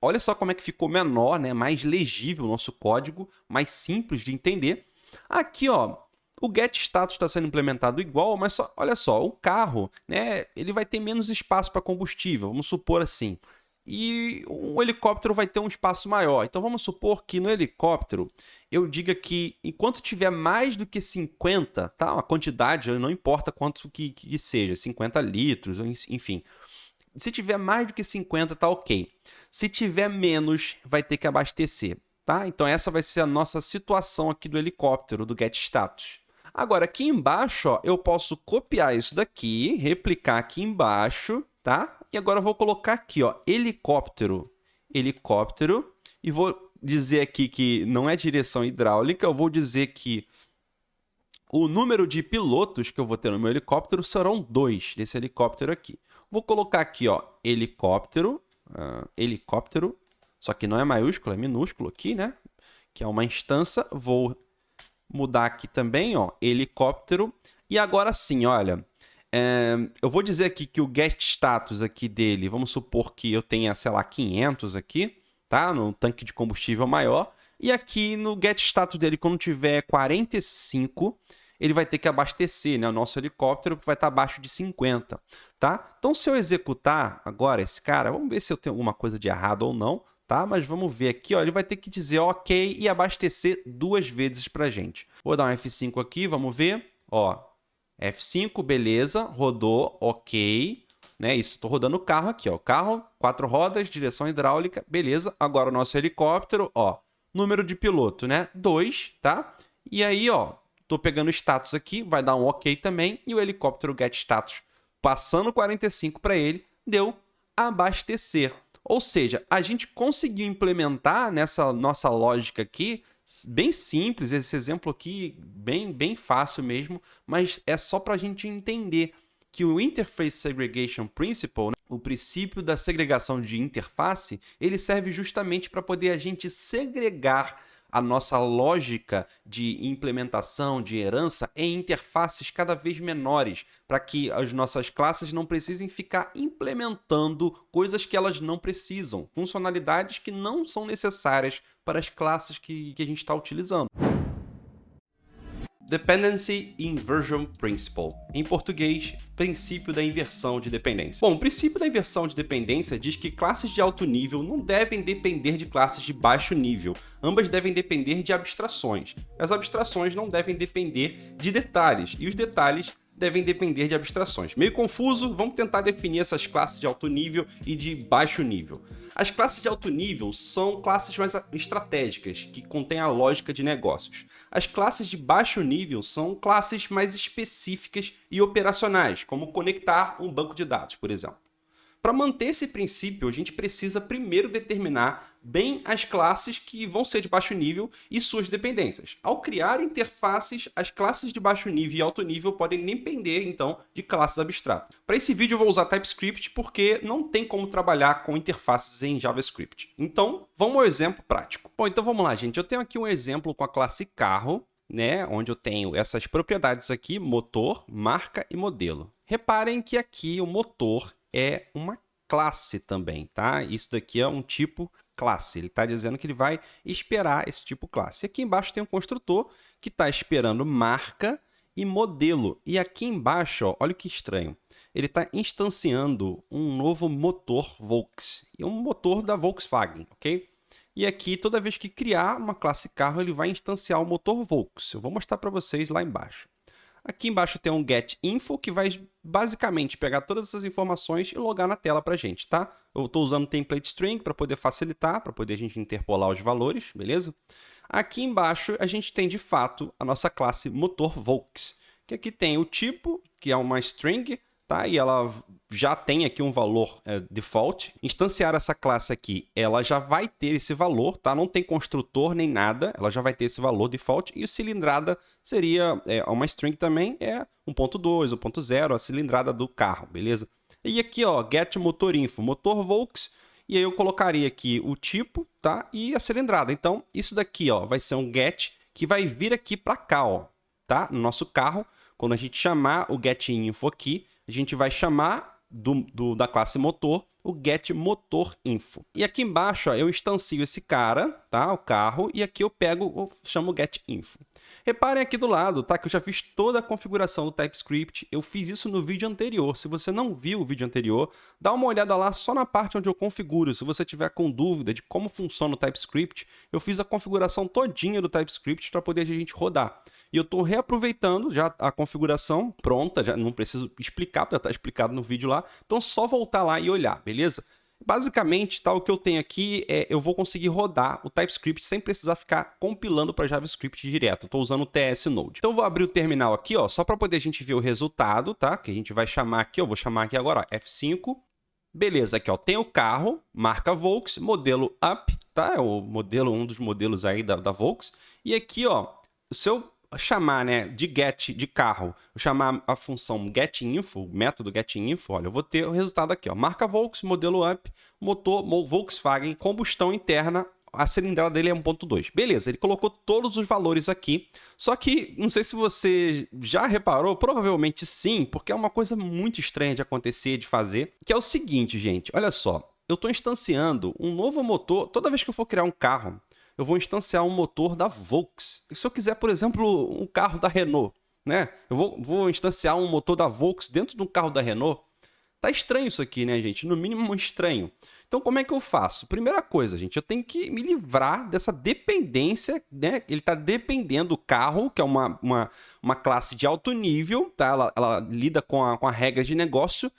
Olha só como é que ficou menor, né? Mais legível o nosso código, mais simples de entender. Aqui, ó, o getStatus está sendo implementado igual, mas olha só, o carro, né? Ele vai ter menos espaço para combustível, vamos supor assim. e um helicóptero vai ter um espaço maior. Então vamos supor que no helicóptero eu diga que enquanto tiver mais do que 50, tá? A quantidade, não importa quanto que seja, 50 litros, enfim. Se tiver mais do que 50, tá ok. Se tiver menos, vai ter que abastecer, tá? Então essa vai ser a nossa situação aqui do helicóptero, do getStatus. Agora, aqui embaixo, ó, eu posso copiar isso daqui, replicar aqui embaixo, tá? E agora eu vou colocar aqui, ó, helicóptero, e vou dizer aqui que não é direção hidráulica, eu vou dizer que o número de pilotos que eu vou ter no meu helicóptero serão 2 desse helicóptero aqui. Vou colocar aqui, ó, helicóptero, só que não é maiúsculo, é minúsculo aqui, né? Que é uma instância. Vou mudar aqui também, ó, helicóptero. E agora sim, olha, eu vou dizer aqui que o getStatus aqui dele, vamos supor que eu tenha, sei lá, 500 aqui, tá? No tanque de combustível maior. E aqui no getStatus dele, quando tiver 45, ele vai ter que abastecer, né? O nosso helicóptero vai estar abaixo de 50, tá? Então, se eu executar agora esse cara, vamos ver se eu tenho alguma coisa de errado ou não, tá? Mas vamos ver aqui, ó, ele vai ter que dizer ok e abastecer 2 vezes pra gente. Vou dar um F5 aqui, vamos ver, ó, F5, beleza, rodou, ok, né? Isso, tô rodando o carro aqui, ó, carro, 4 rodas, direção hidráulica, beleza. Agora o nosso helicóptero, ó, número de piloto, né? 2, tá? E aí, ó, tô pegando o status aqui, vai dar um ok também, e o helicóptero getStatus, passando 45 para ele, deu abastecer. Ou seja, a gente conseguiu implementar nessa nossa lógica aqui, bem simples, esse exemplo aqui, bem fácil mesmo, mas é só para a gente entender que o Interface Segregation Principle, né, o princípio da segregação de interface, ele serve justamente para poder a gente segregar a nossa lógica de implementação, de herança, em interfaces cada vez menores, para que as nossas classes não precisem ficar implementando coisas que elas não precisam, funcionalidades que não são necessárias para as classes que a gente está utilizando. Dependency Inversion Principle. Em português, princípio da inversão de dependência. Bom, o princípio da inversão de dependência diz que classes de alto nível não devem depender de classes de baixo nível. Ambas devem depender de abstrações. As abstrações não devem depender de detalhes, e os detalhes devem depender de abstrações. Meio confuso, vamos tentar definir essas classes de alto nível e de baixo nível. As classes de alto nível são classes mais estratégicas, que contêm a lógica de negócios. As classes de baixo nível são classes mais específicas e operacionais, como conectar um banco de dados, por exemplo. Para manter esse princípio, a gente precisa primeiro determinar bem as classes que vão ser de baixo nível e suas dependências. Ao criar interfaces, as classes de baixo nível e alto nível podem depender, então, de classes abstratas. Para esse vídeo eu vou usar TypeScript porque não tem como trabalhar com interfaces em JavaScript. Então, vamos ao exemplo prático. Bom, então vamos lá, gente. Eu tenho aqui um exemplo com a classe carro, né, onde eu tenho essas propriedades aqui, motor, marca e modelo. Reparem que aqui o motor é uma classe também, tá? Isso daqui é um tipo classe. Ele está dizendo que ele vai esperar esse tipo classe. E aqui embaixo tem um construtor que está esperando marca e modelo. E aqui embaixo, ó, olha que estranho. Ele está instanciando um novo motor Volks. E um motor da Volkswagen, ok? E aqui, toda vez que criar uma classe carro, ele vai instanciar o motor Volks. Eu vou mostrar para vocês lá embaixo. Aqui embaixo tem um getInfo, que vai basicamente pegar todas essas informações e logar na tela para a gente, tá? Eu estou usando template string para poder facilitar, para poder a gente interpolar os valores, beleza? Aqui embaixo a gente tem, de fato, a nossa classe motor Volks, que aqui tem o tipo, que é uma string, tá? E ela já tem aqui um valor default. Instanciar essa classe aqui, ela já vai ter esse valor, tá? Não tem construtor nem nada, ela já vai ter esse valor default. E o cilindrada seria uma string também, 1.2, 1.0, a cilindrada do carro, beleza? E aqui, ó, get motorinfo, motor Volks, e aí eu colocaria aqui o tipo, tá? E a cilindrada. Então, isso daqui, ó, vai ser um get que vai vir aqui para cá, ó, tá? No nosso carro, quando a gente chamar o getInfo aqui, a gente vai chamar da classe motor, o getMotorInfo. E aqui embaixo, ó, eu instancio esse cara, tá? O carro, e aqui eu chamo o getInfo. Reparem aqui do lado, tá? Que eu já fiz toda a configuração do TypeScript. Eu fiz isso no vídeo anterior. Se você não viu o vídeo anterior, dá uma olhada lá só na parte onde eu configuro. Se você tiver com dúvida de como funciona o TypeScript, eu fiz a configuração todinha do TypeScript para poder a gente rodar. E eu estou reaproveitando já a configuração pronta, já não preciso explicar, já está explicado no vídeo lá. Então, só voltar lá e olhar, beleza? Basicamente, tá, o que eu tenho aqui eu vou conseguir rodar o TypeScript sem precisar ficar compilando para JavaScript direto. Estou usando o TS Node. Então, eu vou abrir o terminal aqui, ó, só para poder a gente ver o resultado, tá? Que a gente vai chamar aqui, eu vou chamar aqui agora, ó, F5. Beleza, aqui ó, tem o carro, marca Volks, modelo Up, tá? É o modelo, um dos modelos aí da Volks. E aqui, ó, se eu chamar, né, de get de carro, eu chamar a função getInfo, o método getInfo, olha, eu vou ter o resultado aqui, ó, marca Volks, modelo Up, motor Volkswagen, combustão interna, a cilindrada dele é 1.2. Beleza, ele colocou todos os valores aqui, só que, não sei se você já reparou, provavelmente sim, porque é uma coisa muito estranha de acontecer, de fazer, que é o seguinte, gente, olha só, eu estou instanciando um novo motor, toda vez que eu for criar um carro, eu vou instanciar um motor da Volks. E se eu quiser, por exemplo, um carro da Renault, né? Eu vou instanciar um motor da Volks dentro de um carro da Renault. Tá estranho isso aqui, né, gente? No mínimo estranho. Então, como é que eu faço? Primeira coisa, gente, eu tenho que me livrar dessa dependência, né? Ele está dependendo do carro, que é uma classe de alto nível, tá? Ela lida com a regra de negócio.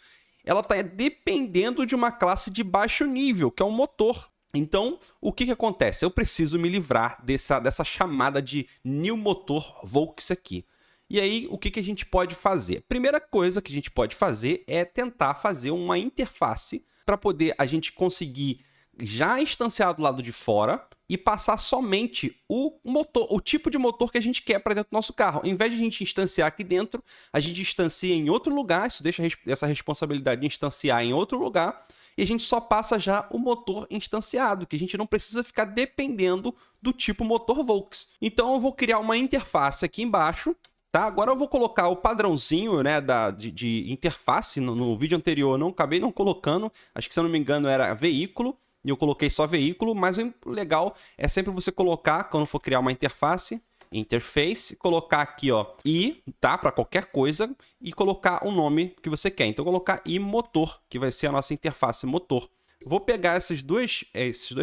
Ela está dependendo de uma classe de baixo nível, que é um motor. Então, o que acontece? Eu preciso me livrar dessa chamada de new motor Volks aqui. E aí, o que a gente pode fazer? Primeira coisa que a gente pode fazer é tentar fazer uma interface para poder a gente conseguir já instanciar do lado de fora e passar somente o motor, o tipo de motor que a gente quer para dentro do nosso carro. Em vez de a gente instanciar aqui dentro, a gente instancia em outro lugar, isso deixa essa responsabilidade de instanciar em outro lugar, e a gente só passa já o motor instanciado, que a gente não precisa ficar dependendo do tipo motor Volks. Então eu vou criar uma interface aqui embaixo, tá? Agora eu vou colocar o padrãozinho, né, de interface. No vídeo anterior eu acabei não colocando, acho que se eu não me engano era veículo, e eu coloquei só veículo, mas o legal é sempre você colocar, quando for criar uma interface, interface, colocar aqui, ó, i, tá, para qualquer coisa, e colocar o nome que você quer. Então, colocar i motor, que vai ser a nossa interface motor. Vou pegar esses dois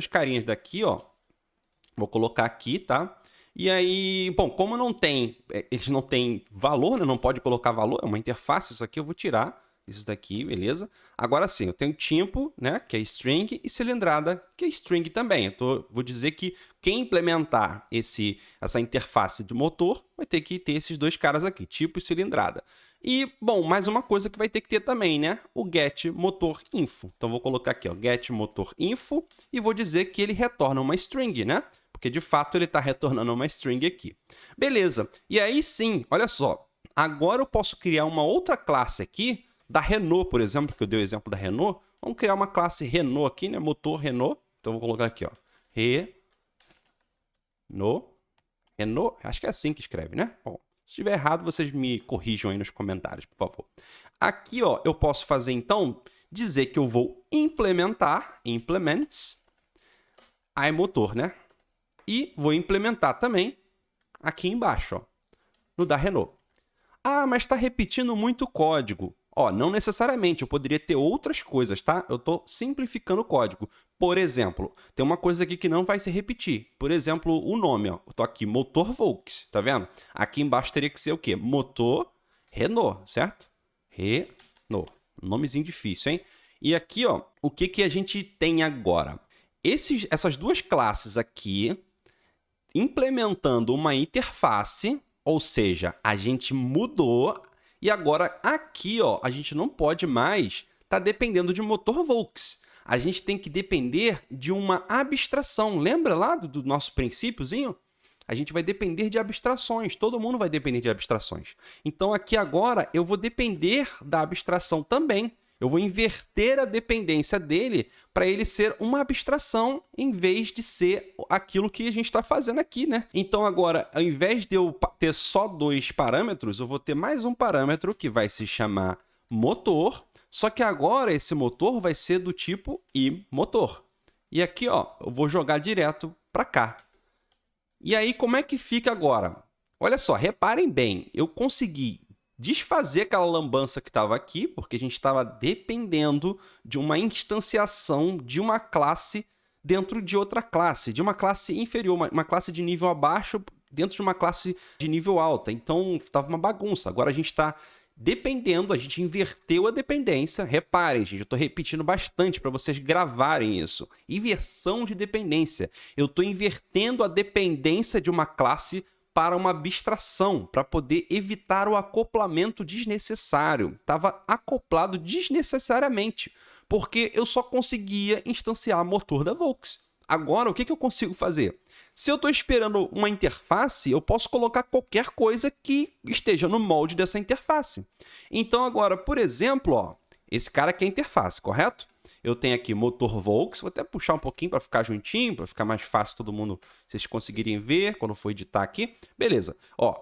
carinhas daqui, ó, vou colocar aqui, tá? E aí, bom, como não tem, eles não têm valor, né? Não pode colocar valor, é uma interface, isso aqui eu vou tirar. Isso daqui, beleza? Agora sim, eu tenho tempo, né, que é string, e cilindrada, que é string também. Vou dizer que quem implementar essa interface de motor vai ter que ter esses dois caras aqui, tipo e cilindrada. E, bom, mais uma coisa que vai ter que ter também, né? O getMotorInfo. Então, vou colocar aqui, ó, getMotorInfo, e vou dizer que ele retorna uma string, né? Porque, de fato, ele está retornando uma string aqui. Beleza. E aí, sim, olha só. Agora eu posso criar uma outra classe aqui, da Renault, por exemplo, que eu dei o exemplo da Renault. Vamos criar uma classe Renault aqui, né? Motor Renault. Então, vou colocar aqui, ó. Renault. Acho que é assim que escreve, né? Bom, se estiver errado, vocês me corrijam aí nos comentários, por favor. Aqui, ó, eu posso fazer, então, dizer que eu vou implementar, implements, iMotor, né? E vou implementar também aqui embaixo, ó, no da Renault. Ah, mas está repetindo muito código. Ó, não necessariamente, eu poderia ter outras coisas, tá? Eu estou simplificando o código. Por exemplo, tem uma coisa aqui que não vai se repetir. Por exemplo, o nome, ó. Eu tô aqui, motor Volks, tá vendo? Aqui embaixo teria que ser o quê? Motor Renault, certo? Renault. Nomezinho difícil, hein? E aqui, ó, o que a gente tem agora? Essas duas classes aqui, implementando uma interface, ou seja, a gente mudou. E agora, aqui, ó, a gente não pode mais estar dependendo de motor Volks. A gente tem que depender de uma abstração. Lembra lá do nosso princípiozinho? A gente vai depender de abstrações. Todo mundo vai depender de abstrações. Então, aqui agora, eu vou depender da abstração também. Eu vou inverter a dependência dele para ele ser uma abstração em vez de ser aquilo que a gente está fazendo aqui, né? Então, agora, ao invés de eu ter só dois parâmetros, eu vou ter mais um parâmetro que vai se chamar motor, Só que agora esse motor vai ser do tipo I-motor. E aqui, ó, eu vou jogar direto para cá. E aí, como é que fica agora? Olha só, reparem bem, eu consegui desfazer aquela lambança que estava aqui, porque a gente estava dependendo de uma instanciação de uma classe dentro de outra classe, de uma classe inferior, uma classe de nível abaixo dentro de uma classe de nível alta. Então, estava uma bagunça. Agora a gente está dependendo, a gente inverteu a dependência. Reparem, gente, eu estou repetindo bastante para vocês gravarem isso. Inversão de dependência. Eu estou invertendo a dependência de uma classe para uma abstração, para poder evitar o acoplamento desnecessário. Estava acoplado desnecessariamente, porque eu só conseguia instanciar motor da Volks. Agora, o que eu consigo fazer? Se eu estou esperando uma interface, eu posso colocar qualquer coisa que esteja no molde dessa interface. Então, agora, por exemplo, ó, esse cara aqui é a interface, correto? Eu tenho aqui motor Volks, vou até puxar um pouquinho para ficar juntinho, para ficar mais fácil todo mundo, vocês conseguirem ver quando for editar aqui. Beleza, ó,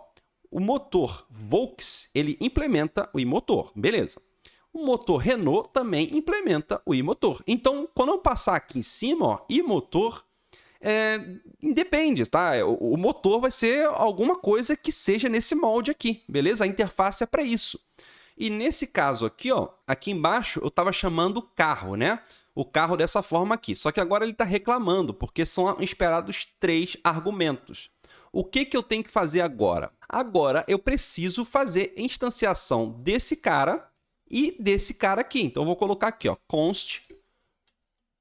o motor Volks, ele implementa o iMotor, beleza. O motor Renault também implementa o iMotor. Então, quando eu passar aqui em cima, ó, iMotor, independe, tá? O motor vai ser alguma coisa que seja nesse molde aqui, beleza? A interface é para isso. E nesse caso aqui, ó, aqui embaixo eu estava chamando carro, né? O carro dessa forma aqui. Só que agora ele está reclamando, porque são esperados 3 argumentos. O que eu tenho que fazer agora? Agora eu preciso fazer instanciação desse cara e desse cara aqui. Então eu vou colocar aqui, ó, const.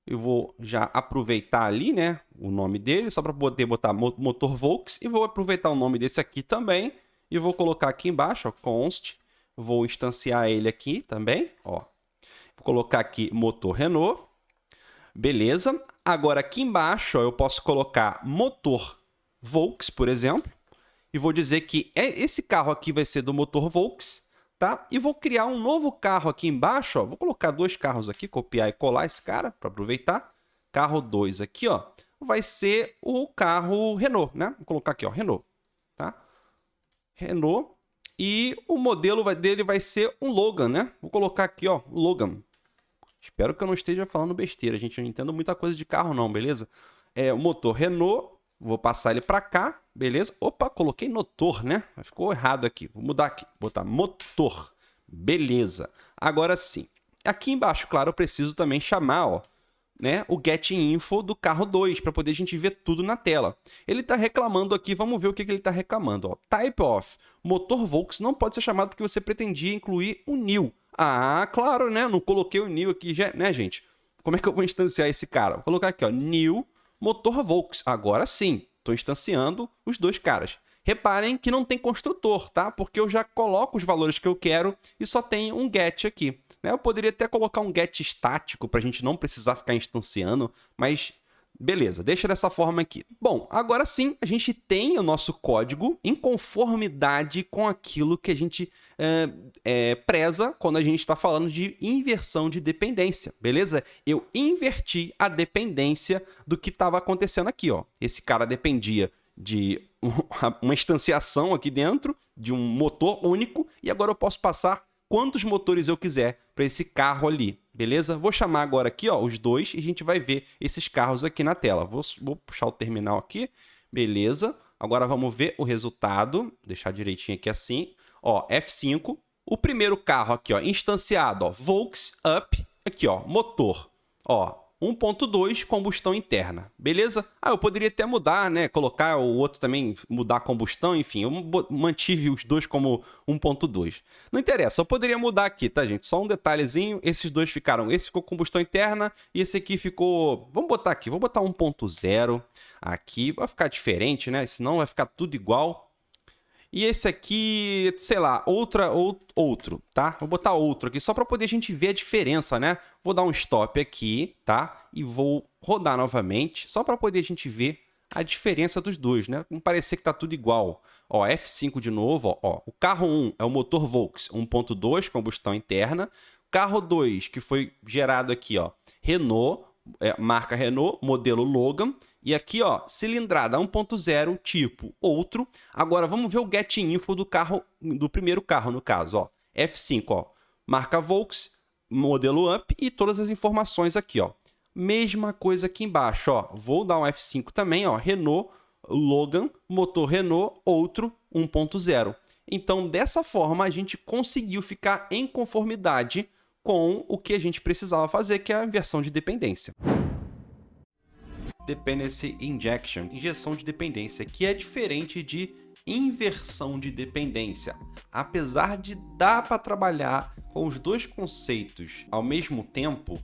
Eu vou já aproveitar ali, né, o nome dele, só para poder botar motor Volks. E vou aproveitar o nome desse aqui também. E vou colocar aqui embaixo, ó, const. Vou instanciar ele aqui também, ó. Vou colocar aqui motor Renault. Beleza. Agora aqui embaixo, ó, eu posso colocar motor Volks, por exemplo. E vou dizer que esse carro aqui vai ser do motor Volks, tá? E vou criar um novo carro aqui embaixo, ó. Vou colocar 2 carros aqui, copiar e colar esse cara para aproveitar. Carro 2 aqui, ó, vai ser o carro Renault, né? Vou colocar aqui, ó, Renault, tá? Renault. E o modelo dele vai ser um Logan, né? Vou colocar aqui, ó, Logan. Espero que eu não esteja falando besteira, gente. Eu não entendo muita coisa de carro não, beleza? É o motor Renault. Vou passar ele para cá, beleza? Opa, coloquei motor, né? Ficou errado aqui. Vou mudar aqui, botar motor. Beleza. Agora sim. Aqui embaixo, claro, eu preciso também chamar, ó, né, o getInfo do carro 2, para poder a gente ver tudo na tela. Ele está reclamando aqui, vamos ver o que ele está reclamando. Ó. Type of motor Volks não pode ser chamado porque você pretendia incluir o new. Ah, claro, né? Não coloquei o new aqui, né, gente? Como é que eu vou instanciar esse cara? Vou colocar aqui, ó, new motor Volks. Agora sim, estou instanciando os 2 caras. Reparem que não tem construtor, tá? Porque eu já coloco os valores que eu quero e só tem um get aqui. Né? Eu poderia até colocar um get estático para a gente não precisar ficar instanciando, mas beleza, deixa dessa forma aqui. Bom, agora sim, a gente tem o nosso código em conformidade com aquilo que a gente preza quando a gente está falando de inversão de dependência, beleza? Eu inverti a dependência do que estava acontecendo aqui, ó. Esse cara dependia de uma instanciação aqui dentro, de um motor único, e agora eu posso passar quantos motores eu quiser para esse carro ali, beleza? Vou chamar agora aqui, ó, os 2 e a gente vai ver esses carros aqui na tela. Vou puxar o terminal aqui, beleza? Agora vamos ver o resultado, deixar direitinho aqui assim, ó, F5, o primeiro carro aqui, ó, instanciado, ó, Volks Up, aqui, ó, motor, ó, 1.2 combustão interna, beleza? Ah, eu poderia até mudar, né? Colocar o outro também, mudar a combustão, enfim. Eu mantive os 2 como 1.2. Não interessa, eu poderia mudar aqui, tá, gente? Só um detalhezinho, esses 2 ficaram... Esse ficou combustão interna e esse aqui ficou... Vamos botar aqui, vou botar 1.0 aqui. Vai ficar diferente, né? Senão vai ficar tudo igual. E esse aqui, sei lá, outro, tá? Vou botar outro aqui, só para poder a gente ver a diferença, né? Vou dar um stop aqui, tá? E vou rodar novamente, só para poder a gente ver a diferença dos 2, né? Não parecer que tá tudo igual. Ó, F5 de novo, ó. O carro 1 é o motor Volks 1.2, combustão interna. Carro 2, que foi gerado aqui, ó, Renault, marca Renault, modelo Logan. E aqui, ó, cilindrada 1.0, tipo outro. Agora, vamos ver o getInfo do carro, do primeiro carro, no caso, ó. F5, ó, marca Volks, modelo up e todas as informações aqui, ó. Mesma coisa aqui embaixo, ó. Vou dar um F5 também, ó. Renault, Logan, motor Renault, outro 1.0. Então, dessa forma, a gente conseguiu ficar em conformidade com o que a gente precisava fazer, que é a inversão de dependência. Dependency Injection, injeção de dependência, que é diferente de inversão de dependência. Apesar de dar para trabalhar com os dois conceitos ao mesmo tempo,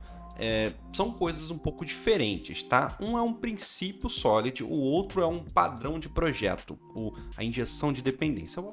são coisas um pouco diferentes, tá? Um é um princípio Solid, o outro é um padrão de projeto, a injeção de dependência. Eu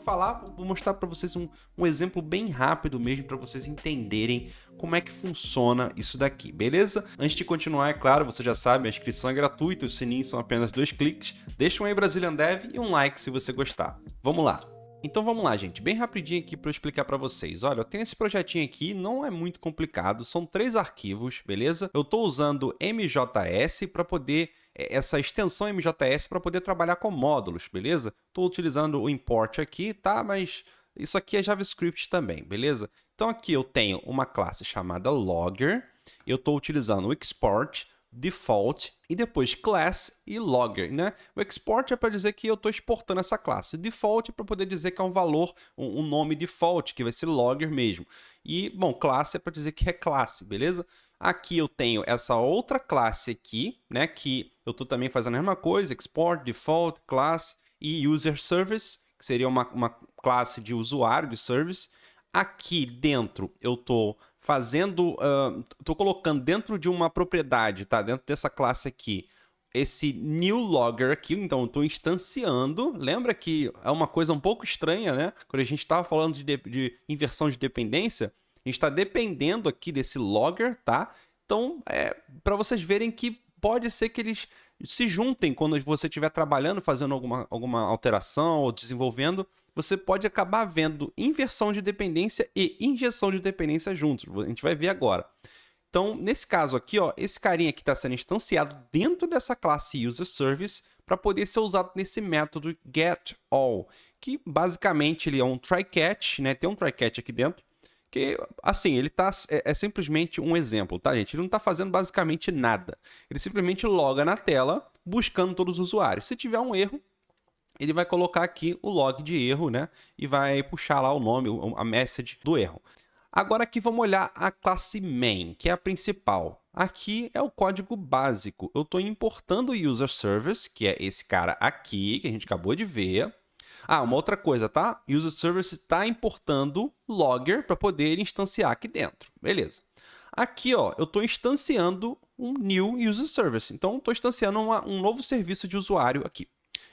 vou mostrar para vocês um exemplo bem rápido mesmo, para vocês entenderem como é que funciona isso daqui, beleza? Antes de continuar, é claro, você já sabe, a inscrição é gratuita, os sininhos são apenas 2 cliques. Deixa um aí Brazilian Dev e um like se você gostar. Vamos lá! Então vamos lá, gente, bem rapidinho aqui para eu explicar para vocês. Olha, eu tenho esse projetinho aqui, não é muito complicado, são 3 arquivos, beleza? Eu estou usando MJS para poder, essa extensão MJS para poder trabalhar com módulos, beleza? Estou utilizando o import aqui, tá? Mas isso aqui é JavaScript também, beleza? Então aqui eu tenho uma classe chamada Logger, eu estou utilizando o export, default e depois class e logger, né? O export é para dizer que eu estou exportando essa classe. Default é para poder dizer que é um valor, um nome default, que vai ser logger mesmo. E, bom, classe é para dizer que é classe, beleza? Aqui eu tenho essa outra classe aqui, né? Que eu estou também fazendo a mesma coisa, export, default, class e user service, que seria uma classe de usuário de service. Aqui dentro eu estou estou colocando dentro de uma propriedade, tá? Dentro dessa classe aqui, esse new logger aqui, então eu estou instanciando. Lembra que é uma coisa um pouco estranha, né? Quando a gente estava falando de inversão de dependência, a gente está dependendo aqui desse logger, tá? Então, para vocês verem que pode ser que eles se juntem quando você estiver trabalhando, fazendo alguma alteração ou desenvolvendo. Você pode acabar vendo inversão de dependência e injeção de dependência juntos. A gente vai ver agora. Então, nesse caso aqui, ó, esse carinha aqui está sendo instanciado dentro dessa classe UserService para poder ser usado nesse método getAll, que basicamente ele é um try-catch, né? Tem um try-catch aqui dentro, que, assim, ele é simplesmente um exemplo, tá, gente? Ele não está fazendo basicamente nada. Ele simplesmente loga na tela, buscando todos os usuários. Se tiver um erro, ele vai colocar aqui o log de erro, né? E vai puxar lá o nome, a message do erro. Agora aqui vamos olhar a classe main, que é a principal. Aqui é o código básico. Eu estou importando o user service, que é esse cara aqui, que a gente acabou de ver. Ah, uma outra coisa, tá? User service está importando logger para poder instanciar aqui dentro. Beleza. Aqui, ó, eu estou instanciando um new user service. Então, estou instanciando um novo serviço de usuário aqui.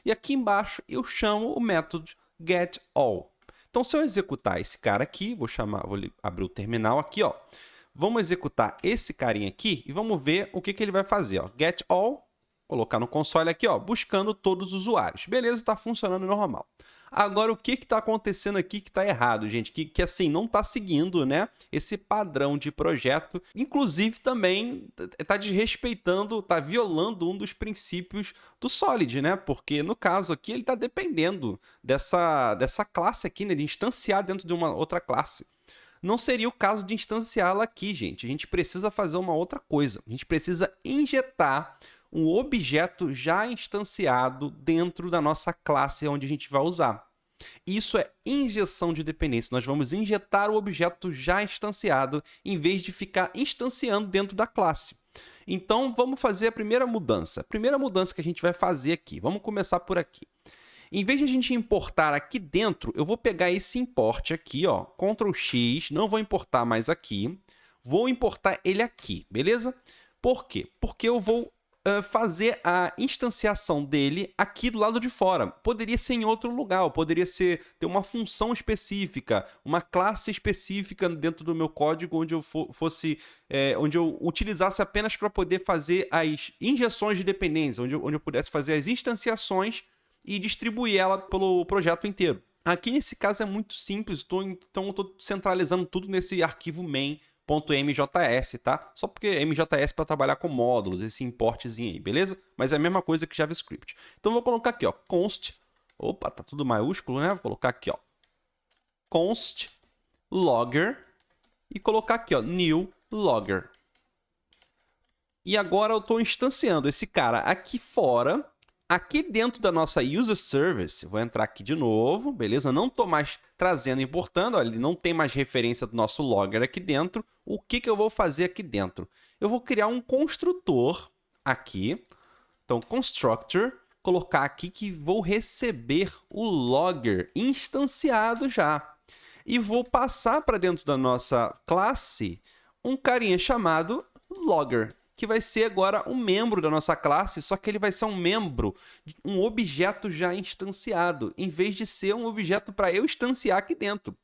E aqui embaixo eu chamo o método getAll. Então, se eu executar esse cara aqui, vou abrir o terminal aqui, ó. Vamos executar esse carinha aqui e vamos ver o que ele vai fazer, ó. GetAll, colocar no console aqui, ó, buscando todos os usuários. Beleza, está funcionando normal. Agora, o que está acontecendo aqui que está errado, gente? Que assim, não está seguindo, né, esse padrão de projeto. Inclusive, também está desrespeitando, está violando um dos princípios do Solid, né? Porque, no caso aqui, ele está dependendo dessa classe aqui, né, de instanciar dentro de uma outra classe. Não seria o caso de instanciá-la aqui, gente. A gente precisa fazer uma outra coisa. A gente precisa injetar um objeto já instanciado dentro da nossa classe onde a gente vai usar. Isso é injeção de dependência. Nós vamos injetar o objeto já instanciado em vez de ficar instanciando dentro da classe. Então, vamos fazer a primeira mudança. A primeira mudança que a gente vai fazer aqui. Vamos começar por aqui. Em vez de a gente importar aqui dentro, eu vou pegar esse import aqui, ó, Ctrl X, não vou importar mais aqui, vou importar ele aqui, beleza? Por quê? Porque eu vou fazer a instanciação dele aqui do lado de fora. Poderia ser em outro lugar, poderia ter uma função específica, uma classe específica dentro do meu código onde eu onde eu utilizasse apenas para poder fazer as injeções de dependência, onde eu pudesse fazer as instanciações e distribuir ela pelo projeto inteiro. Aqui nesse caso é muito simples, então eu estou centralizando tudo nesse arquivo main.mjs, tá? Só porque MJS para trabalhar com módulos, esse importzinho aí, beleza? Mas é a mesma coisa que JavaScript. Então vou colocar aqui, ó, const, opa, tá tudo maiúsculo, né? Vou colocar aqui, ó, const logger e colocar aqui, ó, new logger. E agora eu estou instanciando esse cara aqui fora, aqui dentro da nossa user service. Vou entrar aqui de novo, beleza? Não estou mais trazendo e importando, ó, ele não tem mais referência do nosso logger aqui dentro. O que eu vou fazer aqui dentro? Eu vou criar um construtor aqui. Então, constructor, colocar aqui que vou receber o logger instanciado já. E vou passar para dentro da nossa classe um carinha chamado logger, que vai ser agora um membro da nossa classe, só que ele vai ser um membro, um objeto já instanciado, em vez de ser um objeto para eu instanciar aqui dentro.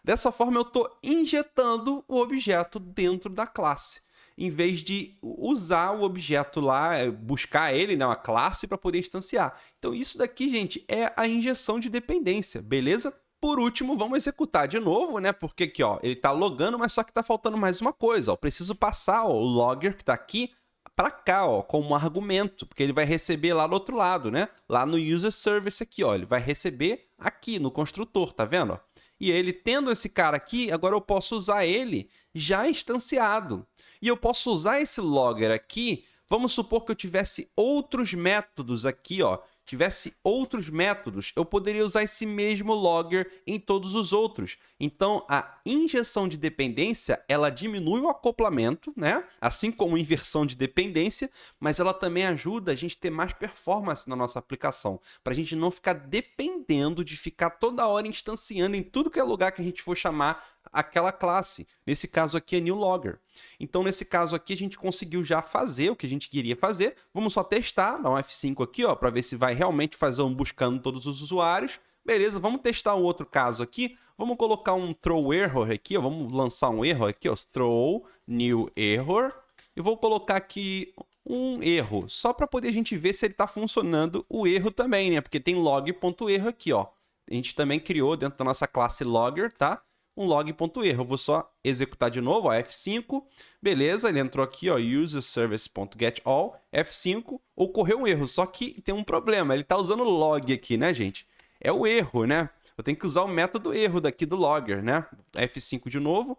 Dessa forma, eu estou injetando o objeto dentro da classe, em vez de usar o objeto lá, buscar ele, né, uma classe, para poder instanciar. Então, isso daqui, gente, é a injeção de dependência, beleza? Por último, vamos executar de novo, né? Porque aqui, ó, ele está logando, mas só que está faltando mais uma coisa. Ó. Eu preciso passar ó, o logger que está aqui para cá, ó, como argumento, porque ele vai receber lá do outro lado, né? Lá no user service aqui, ó, ele vai receber aqui no construtor, tá vendo? Ó? E ele tendo esse cara aqui, agora eu posso usar ele já instanciado. E eu posso usar esse logger aqui, vamos supor que eu tivesse outros métodos aqui, ó. Tivesse outros métodos, eu poderia usar esse mesmo logger em todos os outros. Então, a injeção de dependência, ela diminui o acoplamento, né? Assim como inversão de dependência, mas ela também ajuda a gente a ter mais performance na nossa aplicação, para a gente não ficar dependendo de ficar toda hora instanciando em tudo que é lugar que a gente for chamar aquela classe. Nesse caso aqui é new logger. Então, nesse caso aqui, a gente conseguiu já fazer o que a gente queria fazer. Vamos só testar, dar um F5 aqui, ó, para ver se vai realmente fazer um buscando todos os usuários. Beleza, vamos testar um outro caso aqui. Vamos colocar um throw error aqui, ó. Vamos lançar um erro aqui, ó, throw new error. E vou colocar aqui um erro, só para poder a gente ver se ele está funcionando o erro também, né? Porque tem log.erro aqui, ó. A gente também criou dentro da nossa classe logger, tá? Um log.erro. Eu vou só executar de novo, ó, F5, beleza, ele entrou aqui, ó, userservice.getAll, F5, ocorreu um erro, só que tem um problema, ele está usando log aqui, né, gente? É o erro, né? Eu tenho que usar o método erro daqui do logger, né? F5 de novo,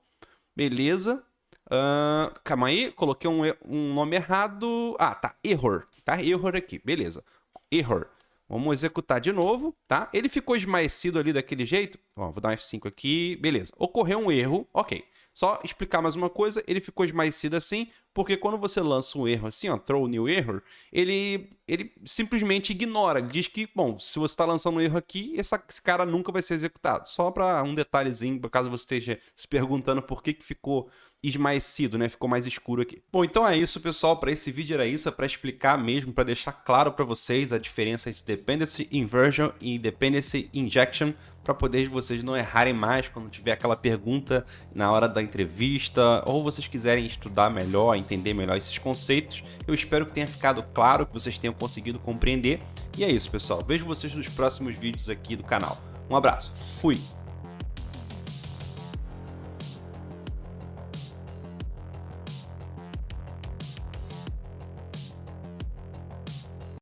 beleza. Calma aí, coloquei um nome errado. Ah, tá, error, tá? Error aqui, beleza. Error. Vamos executar de novo, tá? Ele ficou esmaecido ali daquele jeito. Ó, vou dar um F5 aqui, beleza. Ocorreu um erro, ok. Só explicar mais uma coisa, ele ficou esmaecido assim, porque quando você lança um erro assim, ó, throw new error, ele simplesmente ignora. Ele diz que, bom, se você está lançando um erro aqui, esse cara nunca vai ser executado. Só para um detalhezinho, caso você esteja se perguntando por que ficou esmaecido, né? Ficou mais escuro aqui. Bom, então é isso, pessoal. Para esse vídeo era isso, para explicar mesmo, para deixar claro para vocês a diferença entre Dependency Inversion e Dependency Injection, para poder vocês não errarem mais quando tiver aquela pergunta na hora da entrevista, ou vocês quiserem estudar melhor, entender melhor esses conceitos. Eu espero que tenha ficado claro, que vocês tenham conseguido compreender. E é isso, pessoal. Vejo vocês nos próximos vídeos aqui do canal. Um abraço. Fui!